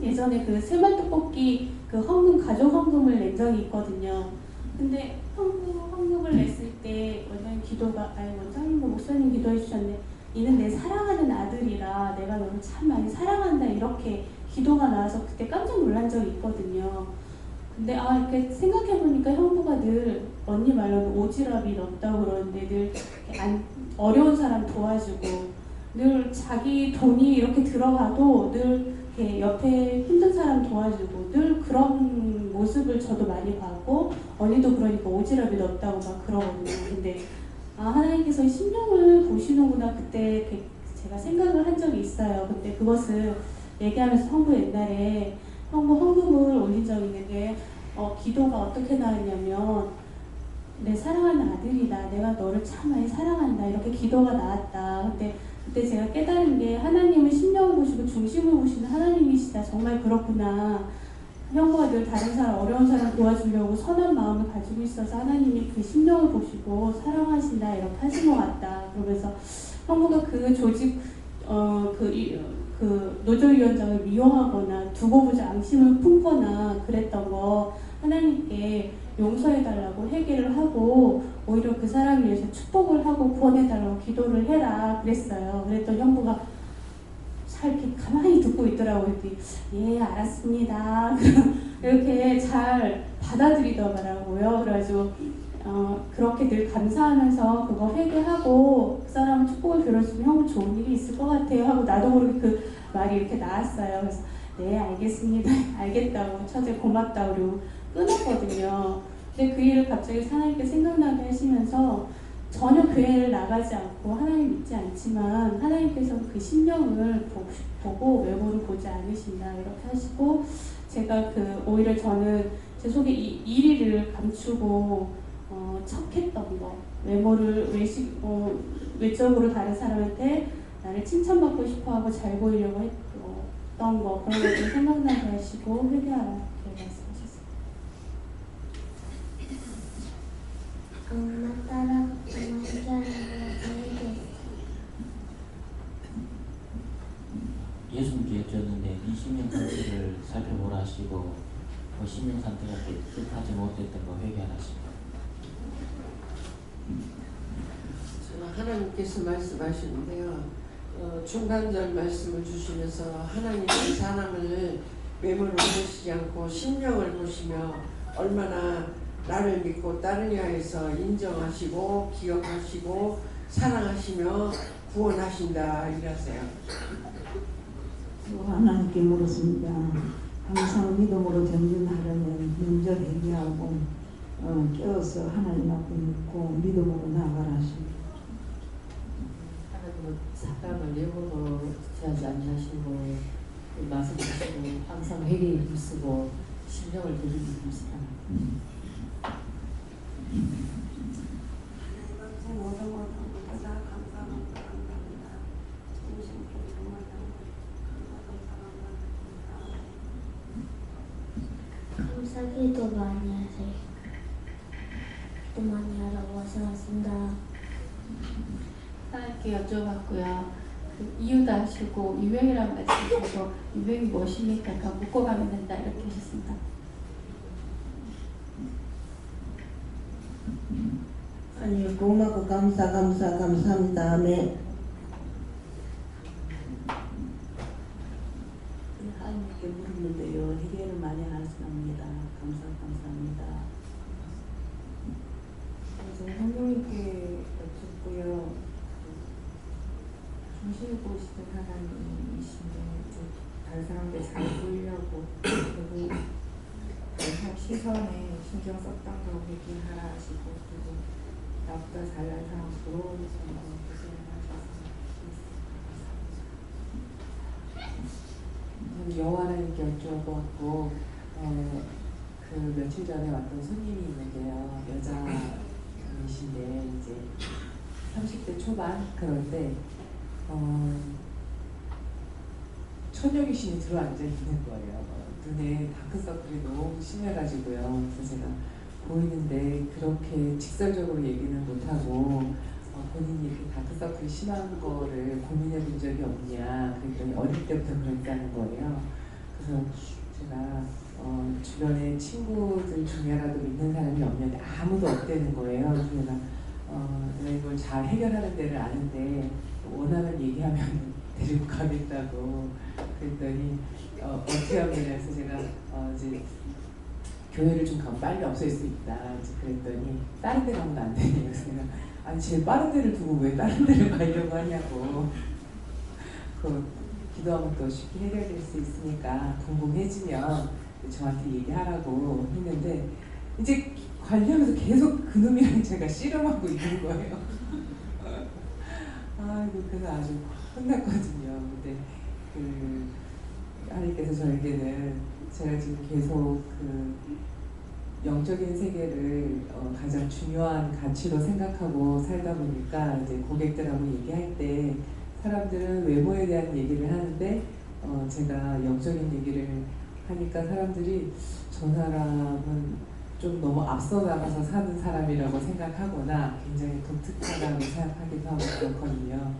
예전에 그 새말떡볶이 그 헌금 가족 헌금을 낸 적이 있거든요. 근데 헌금을 냈을 때 원장님과 목사님 기도해 주셨네. 이는 내 사랑하는 아들이라 내가 너를 참 많이 사랑한다 이렇게 기도가 나와서 그때 깜짝 놀란 적이 있거든요. 근데 이렇게 생각해 보니까 형부가 늘 언니 말로는 오지랖이 넓다고 그러는데 늘 어려운 사람 도와주고 늘 자기 돈이 이렇게 들어가도 늘 이렇게 옆에 힘든 사람 도와주고 늘 그런 모습을 저도 많이 봤고 언니도 그러니까 오지랖이 넓다고 막 그러거든요. 근데 하나님께서 심령을 보시는구나 그때 제가 생각을 한 적이 있어요. 근데 그것을 얘기하면서 형부 옛날에 형부 헌금을 올린 적이 있는데 기도가 어떻게 나왔냐면 내 사랑하는 아들이다. 내가 너를 참 많이 사랑한다. 이렇게 기도가 나왔다. 근데 그때 제가 깨달은 게 하나님은 심령을 보시고 중심을 보시는 하나님이시다. 정말 그렇구나. 형부가 늘 다른 사람, 어려운 사람 도와주려고 선한 마음을 가지고 있어서 하나님이 그 심령을 보시고 사랑하신다. 이렇게 하신 것 같다. 그러면서 형부가 그 조직, 그 노조위원장을 미워하거나 두고 보자 앙심을 품거나 그랬던 거 하나님께 용서해달라고 회개를 하고 오히려 그 사람을 위해서 축복을 하고 구원해달라고 기도를 해라 그랬어요. 그랬더니 형부가 잘 이렇게 가만히 듣고 있더라고요. 예 알았습니다. 이렇게 잘 받아들이더라고요. 그래가지고 그렇게 늘 감사하면서 그거 회개하고 그 사람 축복을 빌어주면 형부 좋은 일이 있을 것 같아요 하고 나도 모르게 그 말이 이렇게 나왔어요. 그래서 네 알겠습니다. 알겠다고 처제 고맙다고 그리고 끊었거든요. 근데 그 일을 갑자기 하나님께 생각나게 하시면서 전혀 교회를 나가지 않고 하나님 믿지 않지만 하나님께서 그 심령을 보고 외모를 보지 않으신다 이렇게 하시고 제가 오히려 저는 제 속에 이 1위를 감추고 척했던 거 외모를 외적으로 다른 사람한테 나를 칭찬받고 싶어하고 잘 보이려고 했던 거 그런 것들 생각나게 하시고 회개하라 이렇게 말씀하셨어요. 엄마 따라 얘기하는 예수님께 여쭈었는데 네 심령 상태를 살펴보라 하시고 그 심령 상태가 깨끗하지 못했던 거 회개하십니다. 하나님께서 말씀하시는데요. 중간절 말씀을 주시면서 하나님은 사람을 외모를 보시지 않고 심령을 보시며 얼마나 나를 믿고 따르냐 해서 인정하시고 기억하시고 사랑하시며 구원하신다 이라세요. 하나님께 물었습니다. 항상 믿음으로 전진하려면 먼저 회개하고 깨어서 하나님 앞에 묻고 믿음으로 나아가라 하십니다. 하나님은 삭감을 예고로 취하지 아니하시고 말씀하시고 항상 회개에 힘쓰고 심령을 드리기 힘쓰라. 감사기도 많이 하세요. 기도 많이 하라고 하셨습니다. 하나님께 여쭤봤고요. 이유도 하시고 유명이라는 말씀하시고 유명이 무엇입니까? 묶어가면 된다 이렇게 하셨습니다. 아니 고맙고 감사합니다. 아멘. 하나님께 물었는데요. 회개를 많이 하십니다. 감사합니다. 그래서 성령님께 여쭙고요. 중심을 보시던 하나님이신데 다른 사람들 잘 보이려고 그리고 다른 사람 시선에 신경 썼던 거 회개하라 하시고 그리고 나보다 잘난 사람 부러워서 고생을 하셨습니다. 여호와 하나님께 여쭤보았고 그 며칠 전에 왔던 손님이 있는데요. 여자이신데 이제 30대 초반 그럴 때 처녀귀신이 들어앉아 있는 거예요. 눈에 다크서클이 너무 심해가지고요. 그래서 제가 보이는데 그렇게 직설적으로 얘기는 못하고 본인이 이렇게 다크서클이 심한 거를 고민해 본 적이 없냐 그랬더니 어릴 때부터 그랬다는 거예요. 그래서 제가 주변에 친구들 중에라도 믿는 사람이 없는데 아무도 없다는 거예요. 그래서 제가 이걸 잘 해결하는 데를 아는데 원하는 얘기하면 데리고 가겠다고 그랬더니 어떻게 하면 되냐 해서 제가 이제 교회를 좀 가면 빨리 없앨 수 있다. 이제 그랬더니 다른 데 가면 안 되네요. 그래서 제가 아니 제일 빠른 데를 두고 왜 다른 데를 가려고 하냐고. 기도하면 또 쉽게 해결될 수 있으니까 궁금해지면 저한테 얘기하라고 했는데 이제 관리하면서 계속 그놈이랑 제가 씨름하고 있는 거예요. 아이고 그래서 아주 혼났거든요. 근데 하나님께서 저에게는 제가 지금 계속 영적인 세계를 가장 중요한 가치로 생각하고 살다 보니까 이제 고객들하고 얘기할 때 사람들은 외모에 대한 얘기를 하는데 제가 영적인 얘기를 하니까 사람들이 저 사람은 좀 너무 앞서 나가서 사는 사람이라고 생각하거나 굉장히 독특하다고 생각하기도 하고 그렇거든요.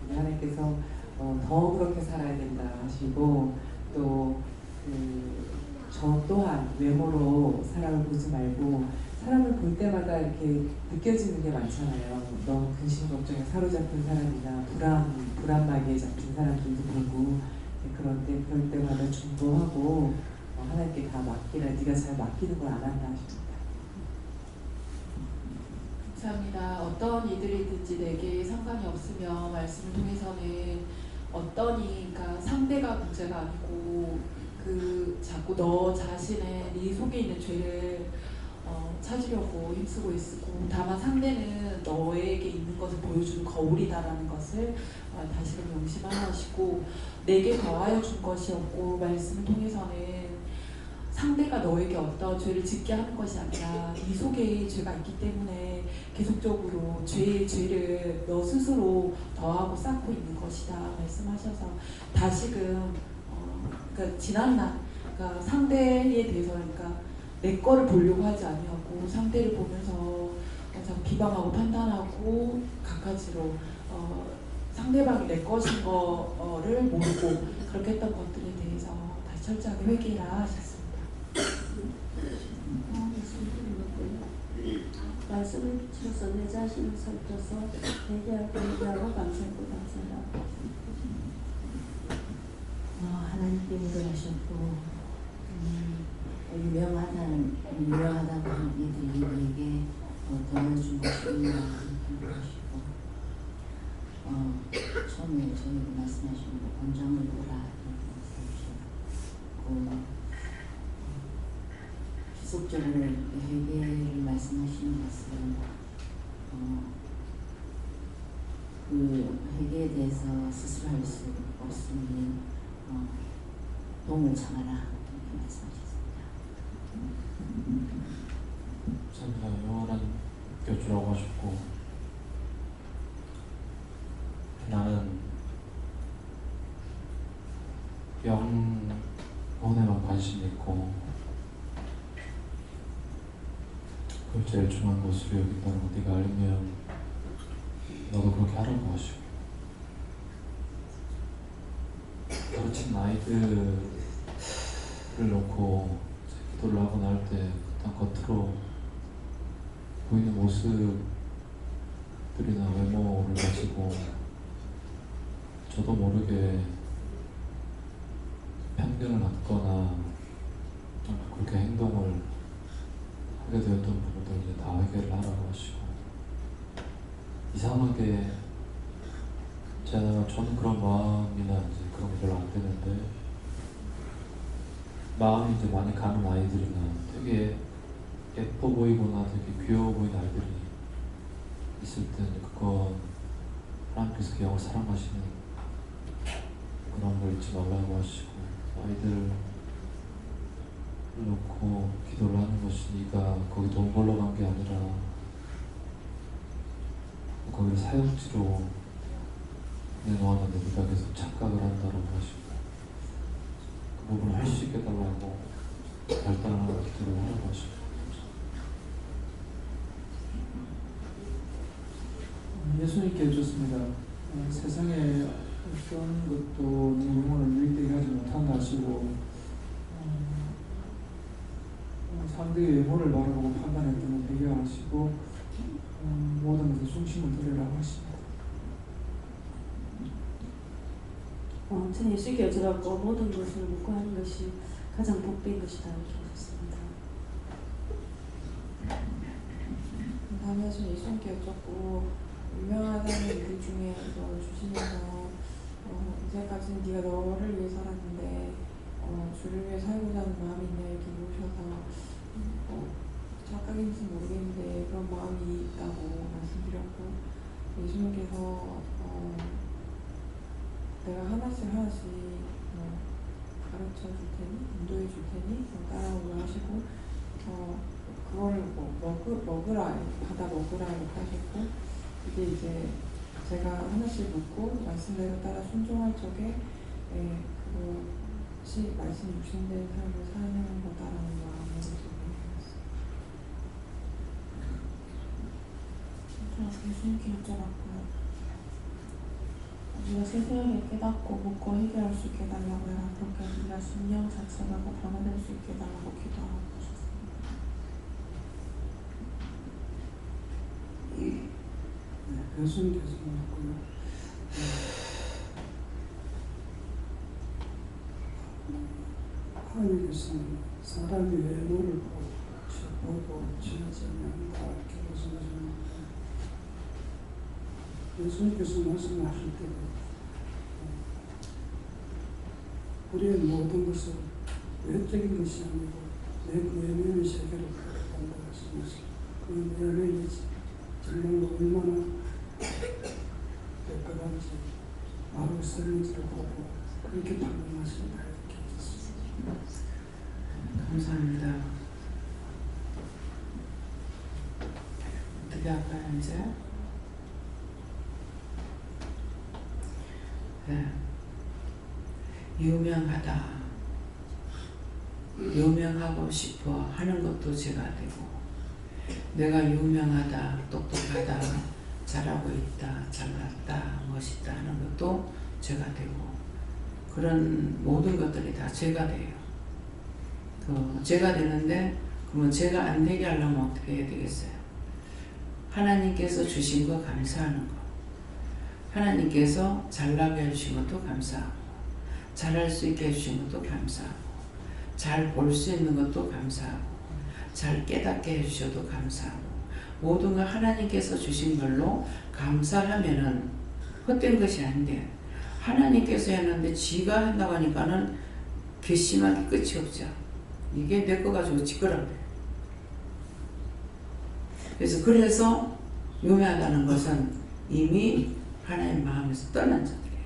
하나님께서 더 그렇게 살아야 된다 하시고 또 저 또한 외모로 사람을 보지 말고 사람을 볼 때마다 이렇게 느껴지는 게 많잖아요. 너무 근심 걱정에 사로잡힌 사람이나 불안마귀에 잡힌 사람들도 보고 그런데 그럴 때마다 중보하고 하나님께 다 맡기라. 네가 잘 맡기는 걸 안 한다 하십니다. 감사합니다. 어떤 이들이든지 내게 상관이 없으며 말씀을 통해서는 어떤 이가 상대가 문제가 아니고 자꾸 너 자신의 네 속에 있는 죄를 찾으려고 힘쓰고 있고 다만 상대는 너에게 있는 것을 보여주는 거울이다라는 것을 다시금 명심하라 하시고 내게 더하여 준 것이 없고 말씀을 통해서는 상대가 너에게 어떤 죄를 짓게 하는 것이 아니라 네 속에 죄가 있기 때문에 계속적으로 죄를 너 스스로 더하고 쌓고 있는 것이다 말씀하셔서 다시금 그러니까 지난날 그러니까 상대에 대해서 그러니까 내 거를 보려고 하지 아니하고 상대를 보면서 항상 비방하고 판단하고 각가지로 상대방이 내 것인 거를 모르고 그렇게 했던 것들에 대해서 다시 철저하게 회개라 하셨습니다. 말씀을 주셔서 내 자신을 살펴서 회개하고 감사하고 하나님께 인도하셨고 유명하다고 하는 이들이 우리에게 도와준 것이 있나시고 처음에 저에게 말씀하신 권장을 보라 말씀하시고 지속적으로 회개를 말씀하시는 것은 그 회개에 대해서 스스로 할 수 없으니 도움을 청하라 이렇게 말씀하셨습니다. 감사합니다. 영원한 교주라고 하셨고 나는 영혼에만 관심이 있고 그걸 제일 중요한 것으로 여긴다는 거 네가 알면 너도 그렇게 하라고 하시고 가르친 아이들을 놓고 기도를 하고 날 때 일단 겉으로 보이는 모습들이나 외모를 가지고 저도 모르게 편견을 갖거나 그렇게 행동을 하게 되었던 부분들 이제 다 회개를 하라고 하시고 이상하게 저는 그런 마음이나 이제 그런 게 별로 안 되는데 마음이 이제 많이 가는 아이들이나 되게 예뻐 보이거나 되게 귀여워 보이는 아이들이 있을 때는 그건 하나님께서 그 영을 사랑하시는 그런 걸 잊지 말라고 하시고 아이들을 놓고 기도를 하는 것이 네가 거기 돈 벌러 간 게 아니라 거기를 사역지로 내놓았는데 네가 계속 착각을 한다라고 하시고 그 부분을 할 수 있게 달라고 발달하는 기도를 하라고 하시고 예수님께 여쭙습니다. 세상에 어떤 것도 네 영혼을 유익되게 하지 못한다 하시고 상대의 외모를 바라보고 판단했던 걸 회개하시고 모든 것에 중심을 두려라고 하십니다. 저는 예수께 여쭤봤고 모든 것을 묻고 하는 것이 가장 복된 것이다 이렇게 하셨습니다. 다음에 저는 예수님께 여쭙고 유명하다는 일 중에서 주시면서 이제까지는 네가 너를 위해 살았는데 주를 위해 살고자 하는 마음이 있냐 이렇게 물으셔서 착각인지 모르겠는데 그런 마음이 있다고 말씀드렸고 예수님께서 내가 하나씩 가르쳐 줄 테니 인도해 줄 테니 따라오라 하시고 그거를 먹으라 받아 먹으라 이렇게 하셨고 이게 이제 제가 하나씩 묻고 말씀대로 따라 순종할 적에 그것이 말씀 육신된 삶을 사는 거다라는 마음으로 적용해봤어요. 저는 예수님께 여쭤봤고요. 우리가 세세하게 깨닫고 묻고 해결할 수 있게 해달라고 해라. 그렇게 우리가 심령 자체가 변화될 수 있게 해달라고 기도하고 싶습니다. 교수님께서 말했고요. 하나님께서는 사람의 외모를 보고 취하지 않는다 이렇게 말씀하셨는데 예수님께서 말씀하실 때도 우리의 모든 것은 외적인 것이 아니고 내 내면의 세계를 가져간다 말씀하셨습니다. 그 내면의 정말로 얼마나 깨끗한지 바로 쓰는지를 보고 그렇게 판단하신다 이렇게 했습니다. 감사합니다. 어떻게 할까요 이제? 네. 유명하다. 유명하고 싶어 하는 것도 제가 되고 내가 유명하다, 똑똑하다, 잘하고 있다, 잘났다, 멋있다 하는 것도 제가 되고 그런 모든 것들이 다 제가 돼요. 제가 되는데 그러면 제가 안 되게 하려면 어떻게 해야 되겠어요? 하나님께서 주신 거 감사하는 거, 하나님께서 잘나게 해주신 것도 감사하고 잘할 수 있게 해주신 것도 감사하고 잘 볼 수 있는 것도 감사하고 잘 깨닫게 해주셔도 감사하고 모든 걸 하나님께서 주신 걸로 감사하면은 헛된 것이 아닌데 하나님께서 했는데 지가 한다고 하니까는 괘씸하게 끝이 없죠. 이게 내 거 가지고 지끄러워요. 그래서 유명하다는 것은 이미 하나님 마음에서 떠난 자들이에요.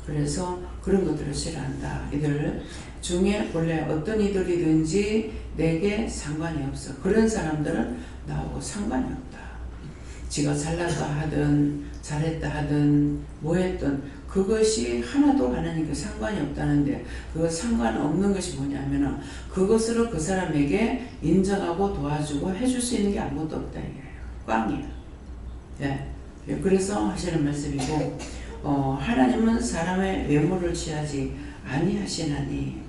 그래서 그런 것들을 싫어한다. 이들 중에 본래 어떤 이들이든지 내게 상관이 없어. 그런 사람들은 나하고 상관이 없다. 지가 잘났다 하든 잘했다 하든 뭐했든 그것이 하나도 하나님께 상관이 없다는데 그 상관없는 것이 뭐냐면은 그것으로 그 사람에게 인정하고 도와주고 해줄 수 있는 게 아무것도 없다 이거예요. 꽝이에요. 예. 그래서 하시는 말씀이고 하나님은 사람의 외모를 취하지 아니하시나니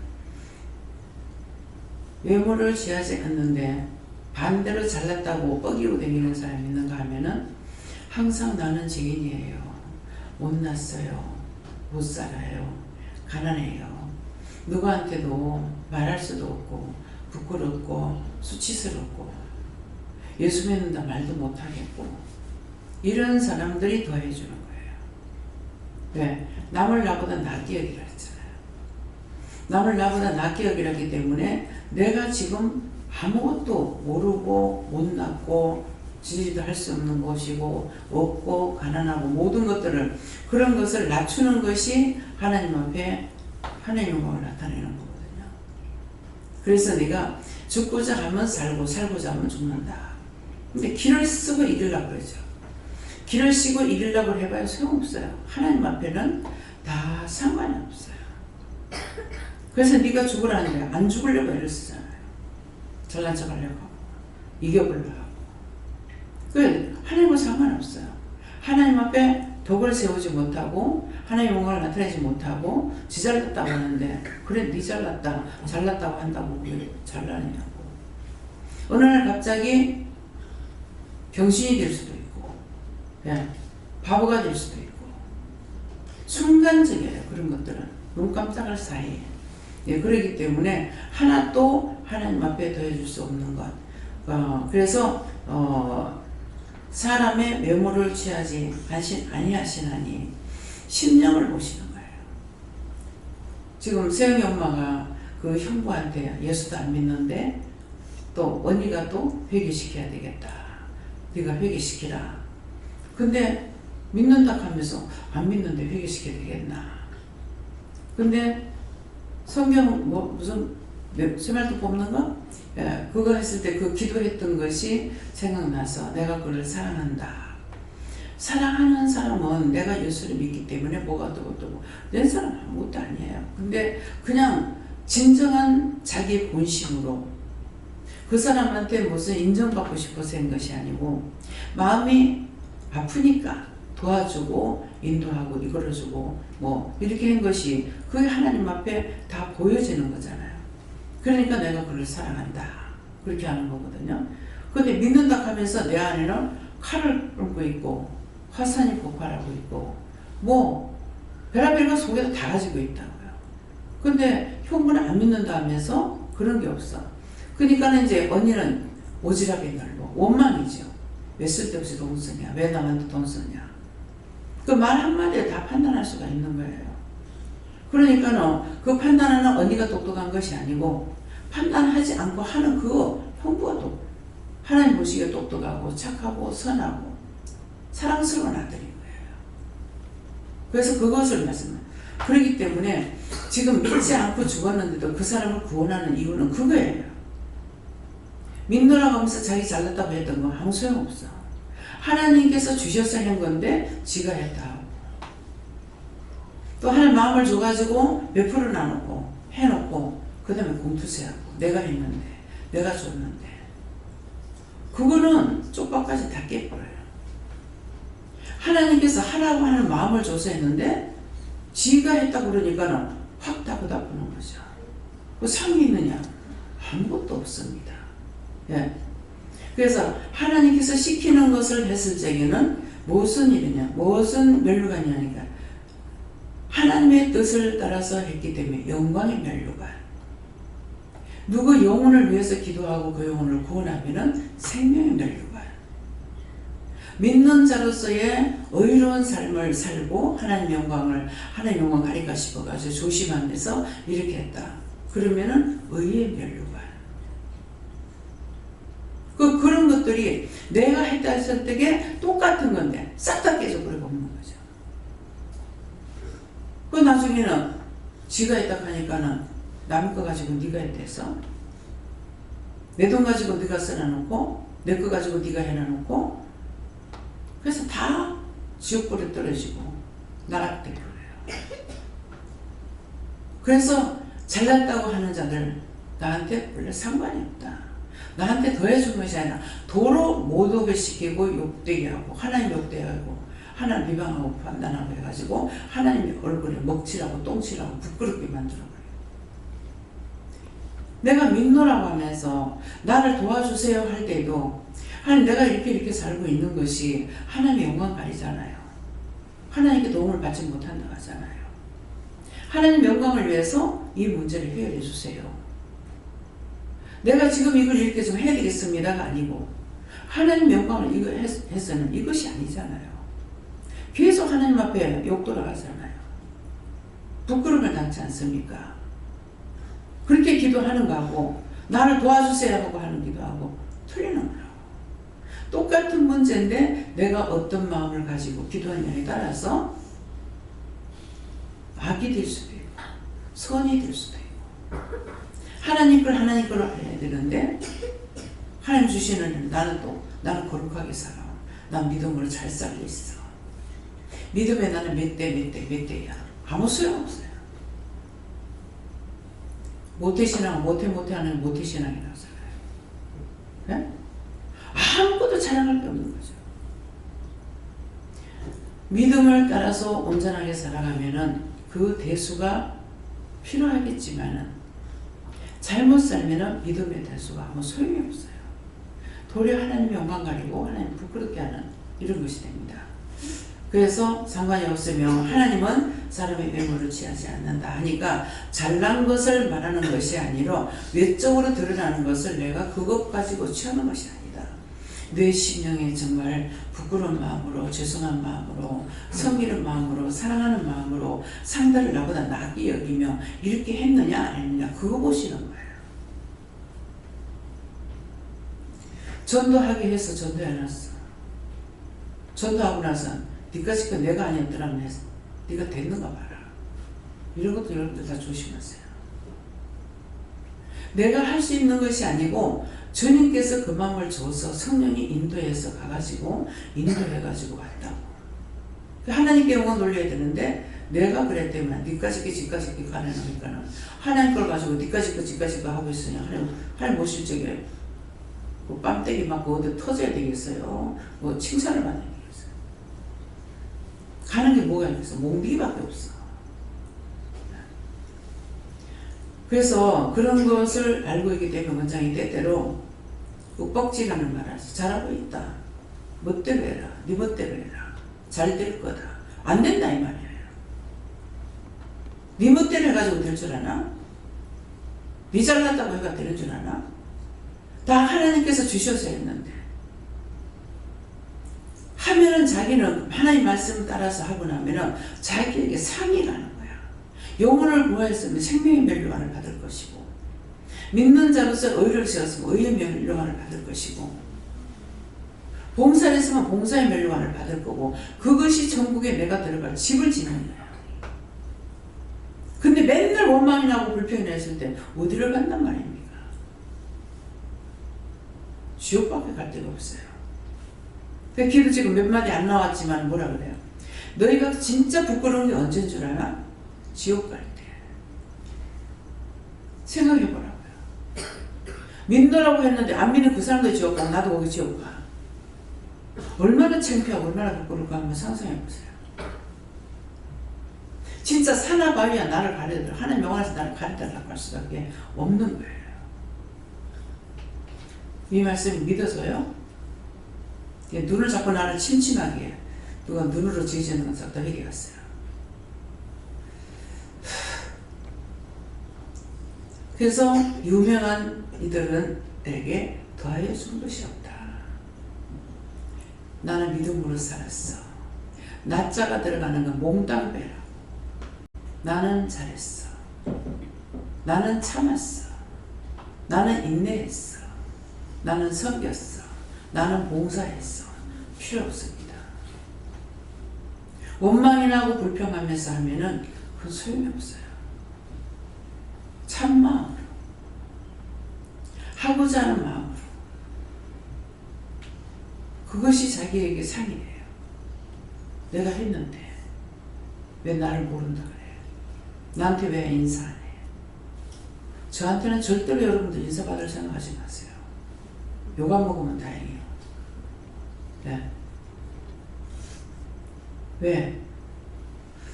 외모를 취하지 않는데 반대로 잘났다고 뻐기고 다니는 사람이 있는가 하면은 항상 나는 죄인이에요. 못났어요. 못 살아요. 가난해요. 누구한테도 말할 수도 없고 부끄럽고 수치스럽고 예수 믿는다 말도 못하겠고 이런 사람들이 더해주는 거예요. 왜? 남을 나보다 낫게 여기라 했잖아요. 남을 나보다 낫게 여기라 했기 때문에 내가 지금 아무것도 모르고 못났고 지지도 할 수 없는 것이고 없고 가난하고 모든 것들을 그런 것을 낮추는 것이 하나님 앞에 하나님의 영광을 나타내는 거거든요. 그래서 내가 죽고자 하면 살고 살고자 하면 죽는다. 근데 길을 쓰고 이르려고 그러죠. 길을 쓰고 이르려고 해봐야 소용없어요. 하나님 앞에는 다 상관이 없어요. 그래서 네가 죽으라는 거야. 안 죽으려고 애를 쓰잖아요. 잘난 척 하려고 이겨보려고 하고 그 하나님과 상관없어요. 하나님 앞에 덕을 세우지 못하고 하나님의 영광을 나타내지 못하고 지 잘났다고 하는데 그래 네 잘났다 잘났다고 한다고 왜 잘나느냐고 어느 날 갑자기 병신이 될 수도 있고, 예, 바보가 될 수도 있고, 순간적이에요. 그런 것들은 눈 깜짝할 사이에. 예, 그렇기 때문에 하나도 하나님 앞에 더해줄 수 없는 것. 그래서 사람의 외모를 취하지 아니하시나니 심령을 보시는 거예요. 지금 세영이 엄마가 그 형부한테 예수도 안 믿는데 또 언니가 또 회개시켜야 되겠다. 네가 회개시키라. 근데 믿는다 하면서 안 믿는데 회개시켜야 되겠나. 근데 성경 무슨 세말도 뽑는 거? 예, 그거 했을 때 그 기도했던 것이 생각나서 내가 그를 사랑한다. 사랑하는 사람은 내가 예수를 믿기 때문에 뭐가 어떠고 내 사람 아무것도 아니에요. 근데 그냥 진정한 자기 본심으로 그 사람한테 무슨 인정받고 싶어서 한 것이 아니고 마음이 아프니까 도와주고 인도하고 이끌어주고 뭐 이렇게 한 것이 그게 하나님 앞에 다 보여지는 거잖아요. 그러니까 내가 그를 사랑한다. 그렇게 하는 거거든요. 근데 믿는다 하면서 내 안에는 칼을 뚫고 있고 화산이 폭발하고 있고 뭐 별의별거 속에도 다 가지고 있다고요. 근데 형부는 안 믿는다 하면서 그런 게 없어. 그러니까 이제 언니는 오지랖이 넓어. 원망이죠. 왜 쓸데없이 돈 쓰냐. 왜 남한테 돈 쓰냐. 그 말 한마디에 다 판단할 수가 있는 거예요. 그러니까는 그 판단하는 언니가 똑똑한 것이 아니고 판단하지 않고 하는 그 형부가 또 하나님 보시기에 똑똑하고 착하고 선하고 사랑스러운 아들인 거예요. 그래서 그것을 말씀해요. 그렇기 때문에 지금 믿지 않고 죽었는데도 그 사람을 구원하는 이유는 그거예요. 믿노라고 하면서 자기 잘났다고 했던 건 아무 소용없어. 하나님께서 주셔서 한 건데 지가 했다. 또 하나님 마음을 줘가지고 몇 프로 나누고 해놓고 그 다음에 공투세하고 내가 했는데 내가 줬는데 그거는 쪽박까지 다 깨버려요. 하나님께서 하라고 하는 마음을 줘서 했는데 지가 했다고 그러니까는 확 따고다보는 거죠. 그 상이 있느냐? 아무것도 없습니다. 예. 그래서 하나님께서 시키는 것을 했을 적에는 무슨 일이냐? 무슨 면류관이냐니까 하나님의 뜻을 따라서 했기 때문에 영광의 면류관. 누구 영혼을 위해서 기도하고 그 영혼을 구원하면은 생명의 면류관. 믿는 자로서의 의로운 삶을 살고 하나님 영광 가릴까 싶어가지고 조심하면서 이렇게 했다. 그러면은 의의 면류관. 그런 것들이 내가 했다 했을 때에 똑같은 건데 싹 다 깨져버려 버리는 거죠. 그 나중에는 지가 했다 하니까는 남의 거 가지고 네가 했대서 내 돈 가지고 네가 써놔놓고 내 거 가지고 네가 해놔놓고 그래서 다 지옥불에 떨어지고 나락되고 그래요. 그래서 잘났다고 하는 자들 나한테 원래 상관이 없다. 나한테 더해준 것이 아니라 도로 못 오게 시키고 욕되게 하고 하나님 욕되게 하고 하나님 비방하고 판단하고 해가지고 하나님의 얼굴에 먹칠하고 똥칠하고 부끄럽게 만들어버려요. 내가 믿노라고 하면서 나를 도와주세요 할 때도 하나님 내가 이렇게 살고 있는 것이 하나님의 영광 가리잖아요. 하나님께 도움을 받지 못한다고 하잖아요. 하나님 영광을 위해서 이 문제를 해결해 주세요. 내가 지금 이걸 이렇게 좀 해야되겠습니다가 아니고 하나님 영광을 이거 해서는 이것이 아니잖아요. 계속 하나님 앞에 욕 돌아가잖아요. 부끄러움을 당치 않습니까? 그렇게 기도하는 거하고 나를 도와주세요 하고 하는 기도하고 틀리는 거라고. 똑같은 문제인데 내가 어떤 마음을 가지고 기도하느냐에 따라서 악이 될 수도 있고 선이 될 수도 있고 하나님 걸 하나님 걸로 해야 되는데 하나님 주시는 나는 거룩하게 살아. 난 믿음으로 잘 살고 있어. 믿음에 나는 몇 대야. 아무 소용없어요. 모태신앙 모태 하는 모태신앙이라고 하잖아요. 네? 아무것도 자랑할 게 없는 거죠. 믿음을 따라서 온전하게 살아가면은 그 대수가 필요하겠지만은 잘못 살면은 믿음의 대수가 아무 소용이 없어요. 도리어 하나님 영광 가리고 하나님 부끄럽게 하는 이런 것이 됩니다. 그래서 상관이 없으며 하나님은 사람의 외모를 취하지 않는다 하니까 잘난 것을 말하는 것이 아니라 외적으로 드러나는 것을 내가 그것 가지고 취하는 것이 아니다. 내 심령에 정말 부끄러운 마음으로, 죄송한 마음으로, 섬기는 마음으로, 사랑하는 마음으로 상대를 나보다 낫게 여기며 이렇게 했느냐 안 했느냐 그거 보시는 거예요. 전도하게 해서 전도해놨어. 전도하고 나서 니까짓 거 내가 아니었더라면 해서 네가 됐는가 봐라. 이런 것도 여러분들 다 조심하세요. 내가 할 수 있는 것이 아니고 주님께서 그 마음을 줘서 성령이 인도해서 가가지고 인도해가지고 왔다고. 하나님께 영광 돌려야 되는데 내가 그랬다면 니까짓게 지까짓게 가능하니까는 하나님 걸 가지고 니까짓거 지까짓거 하고 있으니 하나님 보실 적에 뭐 뺨때기 맞고 어디 터져야 되겠어요. 뭐 칭찬을 받아야 되겠어요. 가는 게 뭐가 있겠어. 몽디기밖에 없어. 그래서 그런 것을 알고 있기 때문에 원장이 때때로 윽박지라는 말을 하지. 잘하고 있다. 멋대로 해라. 네 멋대로 해라. 잘 될 거다. 안 된다 이 말이에요. 네 멋대로 해가지고 될 줄 아나? 네 잘났다고 해가 되는 줄 아나? 다 하나님께서 주셔서 했는데 하면은 자기는 하나님 말씀 따라서 하고 나면은 자기에게 상이 가는 거야. 영혼을 구하였으면 생명의 멸류관을 받을 것이고 믿는 자로서 의를 세웠으면 의의 멸류관을 받을 것이고 봉사를 했으면 봉사의 멸류관을 받을 거고 그것이 천국에 내가 들어갈 집을 짓는 거야. 근데 맨날 원망이 나고 불평이 났을 때 어디를 간단 말입니까? 지옥밖에 갈 데가 없어요. 그 기도 지금 몇 마디 안 나왔지만 뭐라 그래요? 너희가 진짜 부끄러운 게 언제인 줄 알아? 지옥 갈 때. 생각해보라고요. 믿노라고 했는데 안 믿는 그 사람도 지옥 가. 나도 거기 지옥 가. 얼마나 창피하고 얼마나 부끄러울까 한번 상상해보세요. 진짜 사나 바위야 나를 가려들어. 하나님 영원에서 나를 가려달라고 할 수밖에 없는 거예요. 이 말씀이 믿어서요. 눈을 잡고 나를 침침하게 해. 누가 눈으로 지지는 건 싹 다 회개했어요. 그래서 유명한 이들은 내게 더하여 준 것이 없다. 나는 믿음으로 살았어. 나자가 들어가는 건 몽땅 빼라. 나는 잘했어. 나는 참았어. 나는 인내했어. 나는 섬겼어. 나는 봉사했어. 필요 없습니다. 원망이 나고 불평하면서 하면은 그건 소용이 없어요. 참 마음으로 하고자 하는 마음으로 그것이 자기에게 상이에요. 내가 했는데 왜 나를 모른다 그래? 나한테 왜 인사 안 해? 저한테는 절대로 여러분들 인사받을 생각하지 마세요. 욕 안 먹으면 다행이에요. 네. 왜?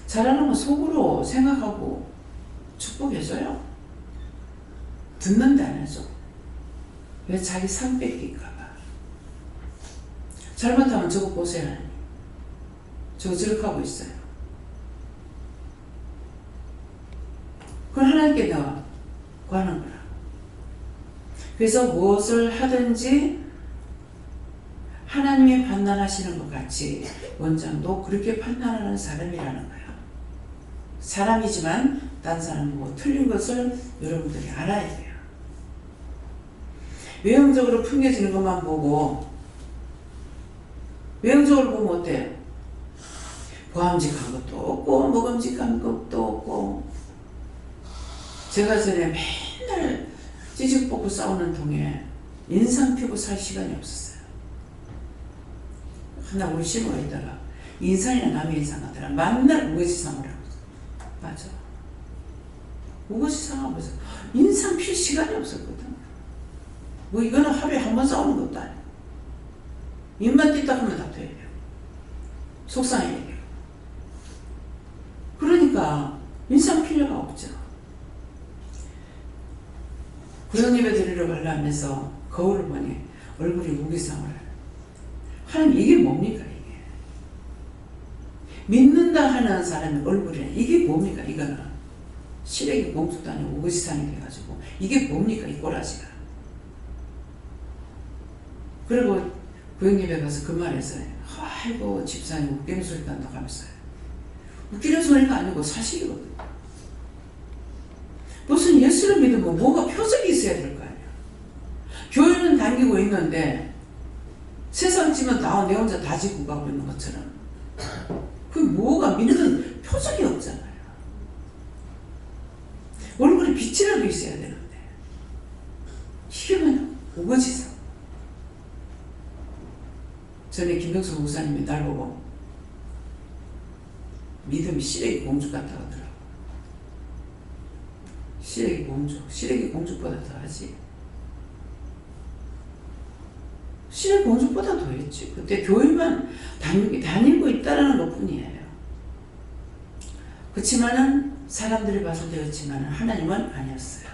잘하는 건 속으로 생각하고 축복해줘요. 듣는데 안 해줘. 왜? 자기 상 뺏길까봐. 잘못하면 저거 보세요. 하나님. 저거 저렇게 하고 있어요. 그건 하나님께 내가 구하는 거라. 그래서 무엇을 하든지 하나님이 판단하시는 것 같이 원장도 그렇게 판단하는 사람이라는 거예요. 사람이지만 딴 사람은 틀린 것을 여러분들이 알아야 돼요. 외형적으로 풍겨지는 것만 보고 외형적으로 보면 어때요? 보암직한 것도 없고 먹음직한 것도 없고 제가 전에 맨날 찌직볶고 싸우는 통에 인상 피고 살 시간이 없었어요. 하나 우리 시부가 있다가 인상이나 남의 인상 하더라. 맨날 우거지상을 하고 맞아. 우거지상하고 있어. 인상 필 시간이 없었거든. 뭐 이거는 하루에 한 번 싸우는 것도 아니고 입만 띄딱 하면 다 돼요. 속상해 얘기해요. 그러니까 인상 필요가 없죠. 구형예배 드리러 가려 하면서 거울을 보니 얼굴이 우기상을 해요. 하나님 이게 뭡니까 이게? 믿는다 하는 사람의 얼굴에 이게 뭡니까 이거는? 시래기 공주도 아니고 우거지상이 돼가지고 이게 뭡니까 이 꼬라지가? 그리고 고객님에 가서 그 말했어요. 아이고 집사님 웃기는 소리가 난다고 하면서요. 웃기는 소리가 아니고 사실이거든요. 무슨 예수를 믿으면 뭐가 표적이 있어야 될 거 아니야. 교회는 다니고 있는데 세상 지면 다 내 혼자 다 지고 가고 있는 것처럼 그게 뭐가 믿는 표적이 없잖아요. 얼굴에 빛이라도 있어야 되는데 이게 그냥 우거지상. 전에 김병수 목사님이 날 보고 믿음이 시래기 공주 같다고 하더라고. 시래기 공주, 시래기 공주보다 더 하지. 시래기 공주보다 더 했지. 그때 교회만 다니고 있다라는 것 뿐이에요. 그렇지만은 사람들이 봤을 때 그렇지만은 하나님은 아니었어요.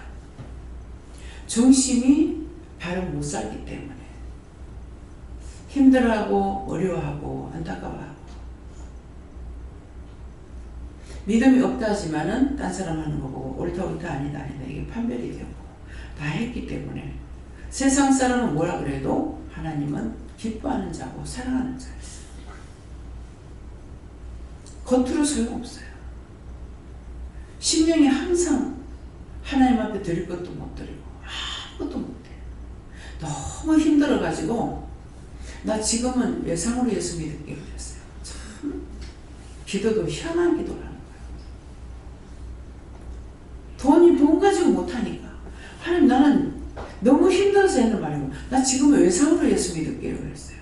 정신이 바로 못 살기 때문에 힘들어하고 어려워하고 안타까워하고 믿음이 없다 하지만은 딴 사람 하는 거 보고 옳다 아니다 이게 판별이 되고 다 했기 때문에 세상 사람은 뭐라 그래도 하나님은 기뻐하는 자고 사랑하는 자였어요. 겉으로 소용없어요. 심령이 항상 하나님 앞에 드릴 것도 못 드리고 아무것도 못해요. 너무 힘들어가지고 나 지금은 외상으로 예수 믿을게 그랬어요. 참 기도도 희한한 기도를 하는 거예요. 돈 가지고 못하니까 하나님 나는 너무 힘들어서 했는 말이고 나 지금은 외상으로 예수 믿을게 그랬어요.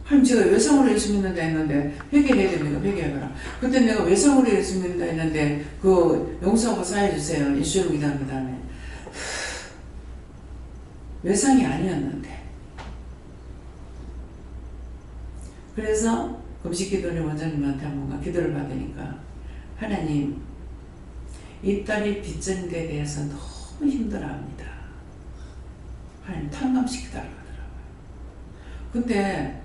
하나님 제가 외상으로 예수 믿는다 했는데 회개해야 됩니다. 회개해봐라. 그때 내가 외상으로 예수 믿는다 했는데 그 용서하고 사해주세요. 예수를 믿합니다. 외상이 아니었는데 그래서 금식기도원의 원장님한테 한번 기도를 받으니까 하나님 이 딸이 빚진 데 대해서 너무 힘들어합니다. 하나님 탕감시키달라고 하더라고요. 근데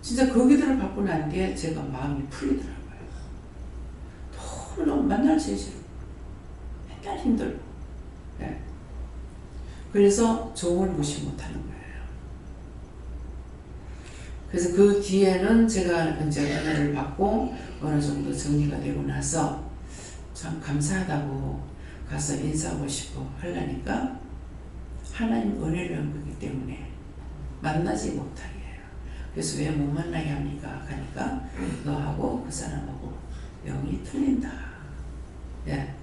진짜 그 기도를 받고 난 뒤에 제가 마음이 풀리더라고요. 너무 만날 제일 싫어. 맨날 힘들고. 네. 그래서 종을 무시 못하는 거예요. 그래서 그 뒤에는 제가 이제 은혜를 받고 어느 정도 정리가 되고 나서 참 감사하다고 가서 인사하고 싶고 하려니까 하나님 은혜를 한 거기 때문에 만나지 못하게 해요. 그래서 왜 못 만나게 합니까? 하니까 너하고 그 사람하고 영이 틀린다. 예.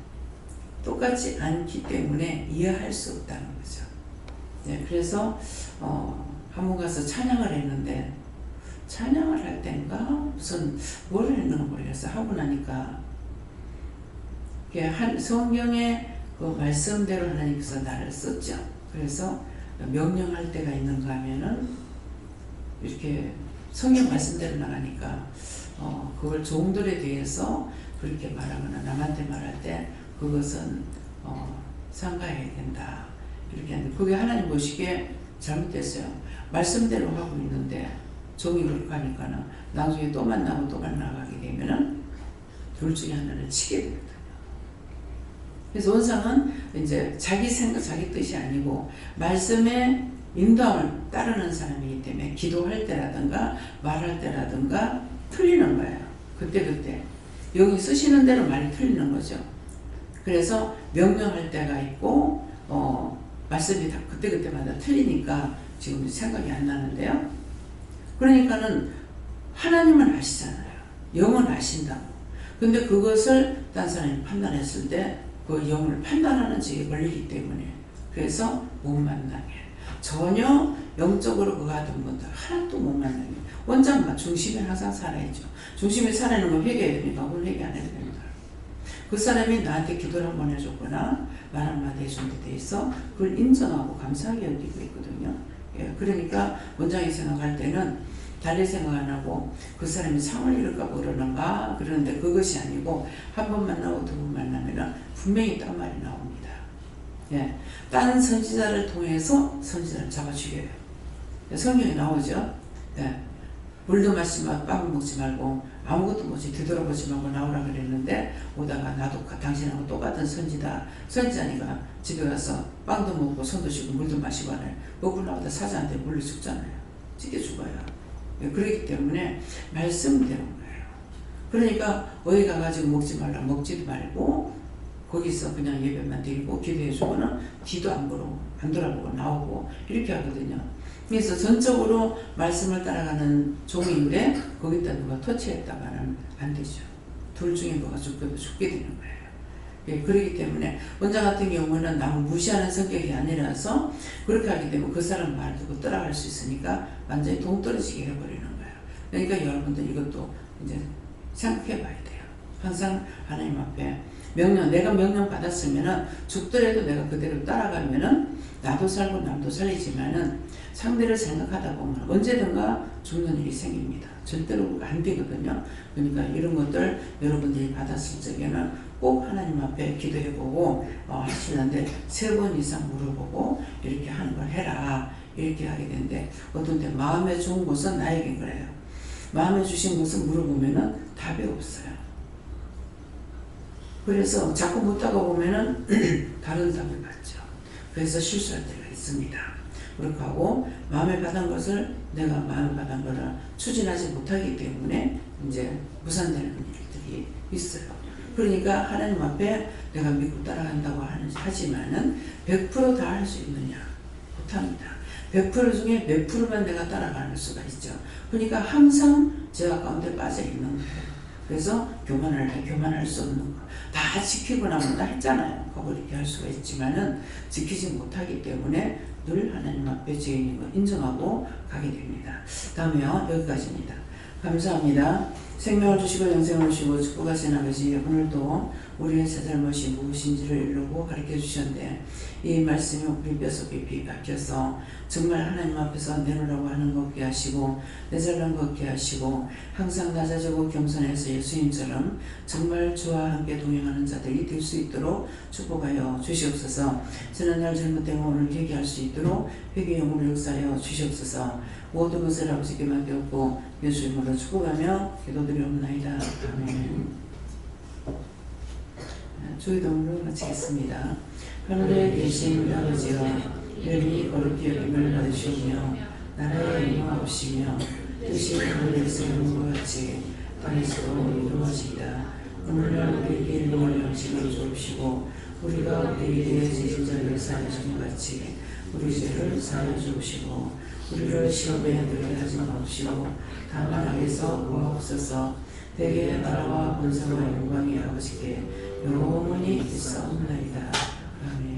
똑같지 않기 때문에 이해할 수 없다는 거죠. 예. 그래서 한 번 가서 찬양을 했는데 찬양을 할 때인가 무슨 뭘 했는가 모르겠어요. 하고 나니까 성경의 그 말씀대로 하나님께서 나를 썼죠. 그래서 명령할 때가 있는가 하면은 이렇게 성경 말씀대로 나가니까 그걸 종들에 대해서 그렇게 말하거나 남한테 말할 때 그것은 삼가해야 된다. 이렇게 하는데 그게 하나님 보시기에 잘못됐어요. 말씀대로 하고 있는데 종이 그렇게 하니까는 나중에 또 만나고 또 만나가게 되면은 둘 중에 하나를 치게 되거든요. 그래서 원상은 이제 자기 생각, 자기 뜻이 아니고 말씀의 인도함을 따르는 사람이기 때문에 기도할 때라든가 말할 때라든가 틀리는 거예요. 그때 여기 쓰시는 대로 말이 틀리는 거죠. 그래서 명령할 때가 있고 말씀이 다 그때마다 틀리니까 지금 생각이 안 나는데요. 그러니까는 하나님은 아시잖아요. 영은 아신다고. 근데 그것을 딴 사람이 판단했을 때 그 영을 판단하는 지에 걸리기 때문에 그래서 못 만나게 전혀 영적으로 그거 하던 분들 하나도 못 만나게 원장만 중심에 항상 살아있죠. 중심에 살아있는 건 회개해야 됩니까? 그건 회개 안 해도 됩니다. 그 사람이 나한테 기도를 한번 해줬거나 말 한마디 해준 데 대해서 그걸 인정하고 감사하게 여기고 있거든요. 예, 그러니까 원장이 생각할 때는 달리 생각 안 하고 그 사람이 상을 잃을까 그러는가 그러는데 그것이 아니고 한 번 만나고 두 번 만나면 분명히 딴 말이 나옵니다. 예, 다른 선지자를 통해서 선지자를 잡아 죽여요. 성경에 나오죠. 예, 물도 마시지 말고 빵을 먹지 말고 아무것도 먹지 뒤돌아보지 말고 나오라 그랬는데 오다가 나도 당신하고 똑같은 선지자니까 집에 가서 빵도 먹고 손도 씻고 물도 마시고 하네. 먹고 나오다 사자한테 물려 죽잖아요. 찢겨 죽어요. 예, 그렇기 때문에 말씀대로 거예요. 그러니까 어디 가가지고 먹지 말라 먹지도 말고 거기서 그냥 예배만 드리고 기도해주고는 뒤도 안 보고 안 돌아보고 나오고 이렇게 하거든요. 그래서 전적으로 말씀을 따라가는 종인데 거기다 누가 터치했다가는 안 되죠. 둘 중에 뭐가 죽게 되는 거예요. 예, 그렇기 때문에 원장 같은 경우는 남을 무시하는 성격이 아니라서 그렇게 하기 때문에 그 사람 말 듣고 따라갈 수 있으니까 완전히 동떨어지게 해버리는 거예요. 그러니까 여러분들 이것도 이제 생각해 봐야 돼요. 항상 하나님 앞에 내가 명령 받았으면은 죽더라도 내가 그대로 따라가면은 나도 살고 남도 살리지만은 상대를 생각하다 보면 언제든가 죽는 일이 생깁니다. 절대로 안 되거든요. 그러니까 이런 것들 여러분들이 받았을 적에는 꼭 하나님 앞에 기도해보고 하시는데 3번 이상 물어보고 이렇게 하는 걸 해라. 이렇게 하게 되는데 어떤 때 마음에 좋은 것은 나에게 그래요. 마음에 주신 것은 물어보면은 답이 없어요. 그래서 자꾸 묻다가 보면은 다른 답을 받죠. 그래서 실수할 때가 있습니다. 그렇게 하고 마음에 받은 것을 내가 마음에 받은 거를 추진하지 못하기 때문에 이제 무산되는 일들이 있어요. 그러니까 하나님 앞에 내가 믿고 따라간다고 하지만은 100% 다 할 수 있느냐? 못합니다. 100% 중에 몇 프로만 내가 따라갈 수가 있죠. 그러니까 항상 죄악 가운데 빠져 있는 거예요. 그래서 교만할 수 없는 거. 다 지키고 나면 다 했잖아요. 그걸 이렇게 할 수가 있지만은 지키지 못하기 때문에 늘 하나님 앞에 죄인인 거 인정하고 가게 됩니다. 다음에요. 여기까지입니다. 감사합니다. 생명을 주시고 영생을 주시고 축복하신 아버지, 오늘도 우리의 새 잘못이 무엇인지를 이루고 가르쳐 주셨는데 이 말씀이 우리 뼛속 깊이 박혀서 정말 하나님 앞에서 내놓으라고 하는 것 없게 하시고 내 잘난 것 없게 하시고 항상 낮아지고 겸손해서 예수님처럼 정말 주와 함께 동행하는 자들이 될 수 있도록 축복하여 주시옵소서. 지난날 잘못된 오늘 회개할 수 있도록 회개 영혼을 역사하여 주시옵소서. 모든 것을 아버지께 맡겼고 예수 이름으로 축복하며 기도드리옵나이다. 아멘. 주기도문으로 마치겠습니다. 하늘에 계신 우리 아버지여, 이름이 거룩히 여김을 받으시오며 나라의 임하옵시며 뜻이 하늘에서 이룬 것 같이 땅에서도 이루어지이다. 오늘날 우리에게 일용할 양식을 주옵시고 우리가 우리에게 대해 지은 자를 사하여 준 것 같이 우리 죄를 사하여 주옵시고 우리를 시험에 들게 하지 마옵시고 다만 악에서 구하옵소서. 대개 나라와 권세와 영광이 아버지께 영원히 있사옵나이다. 아멘.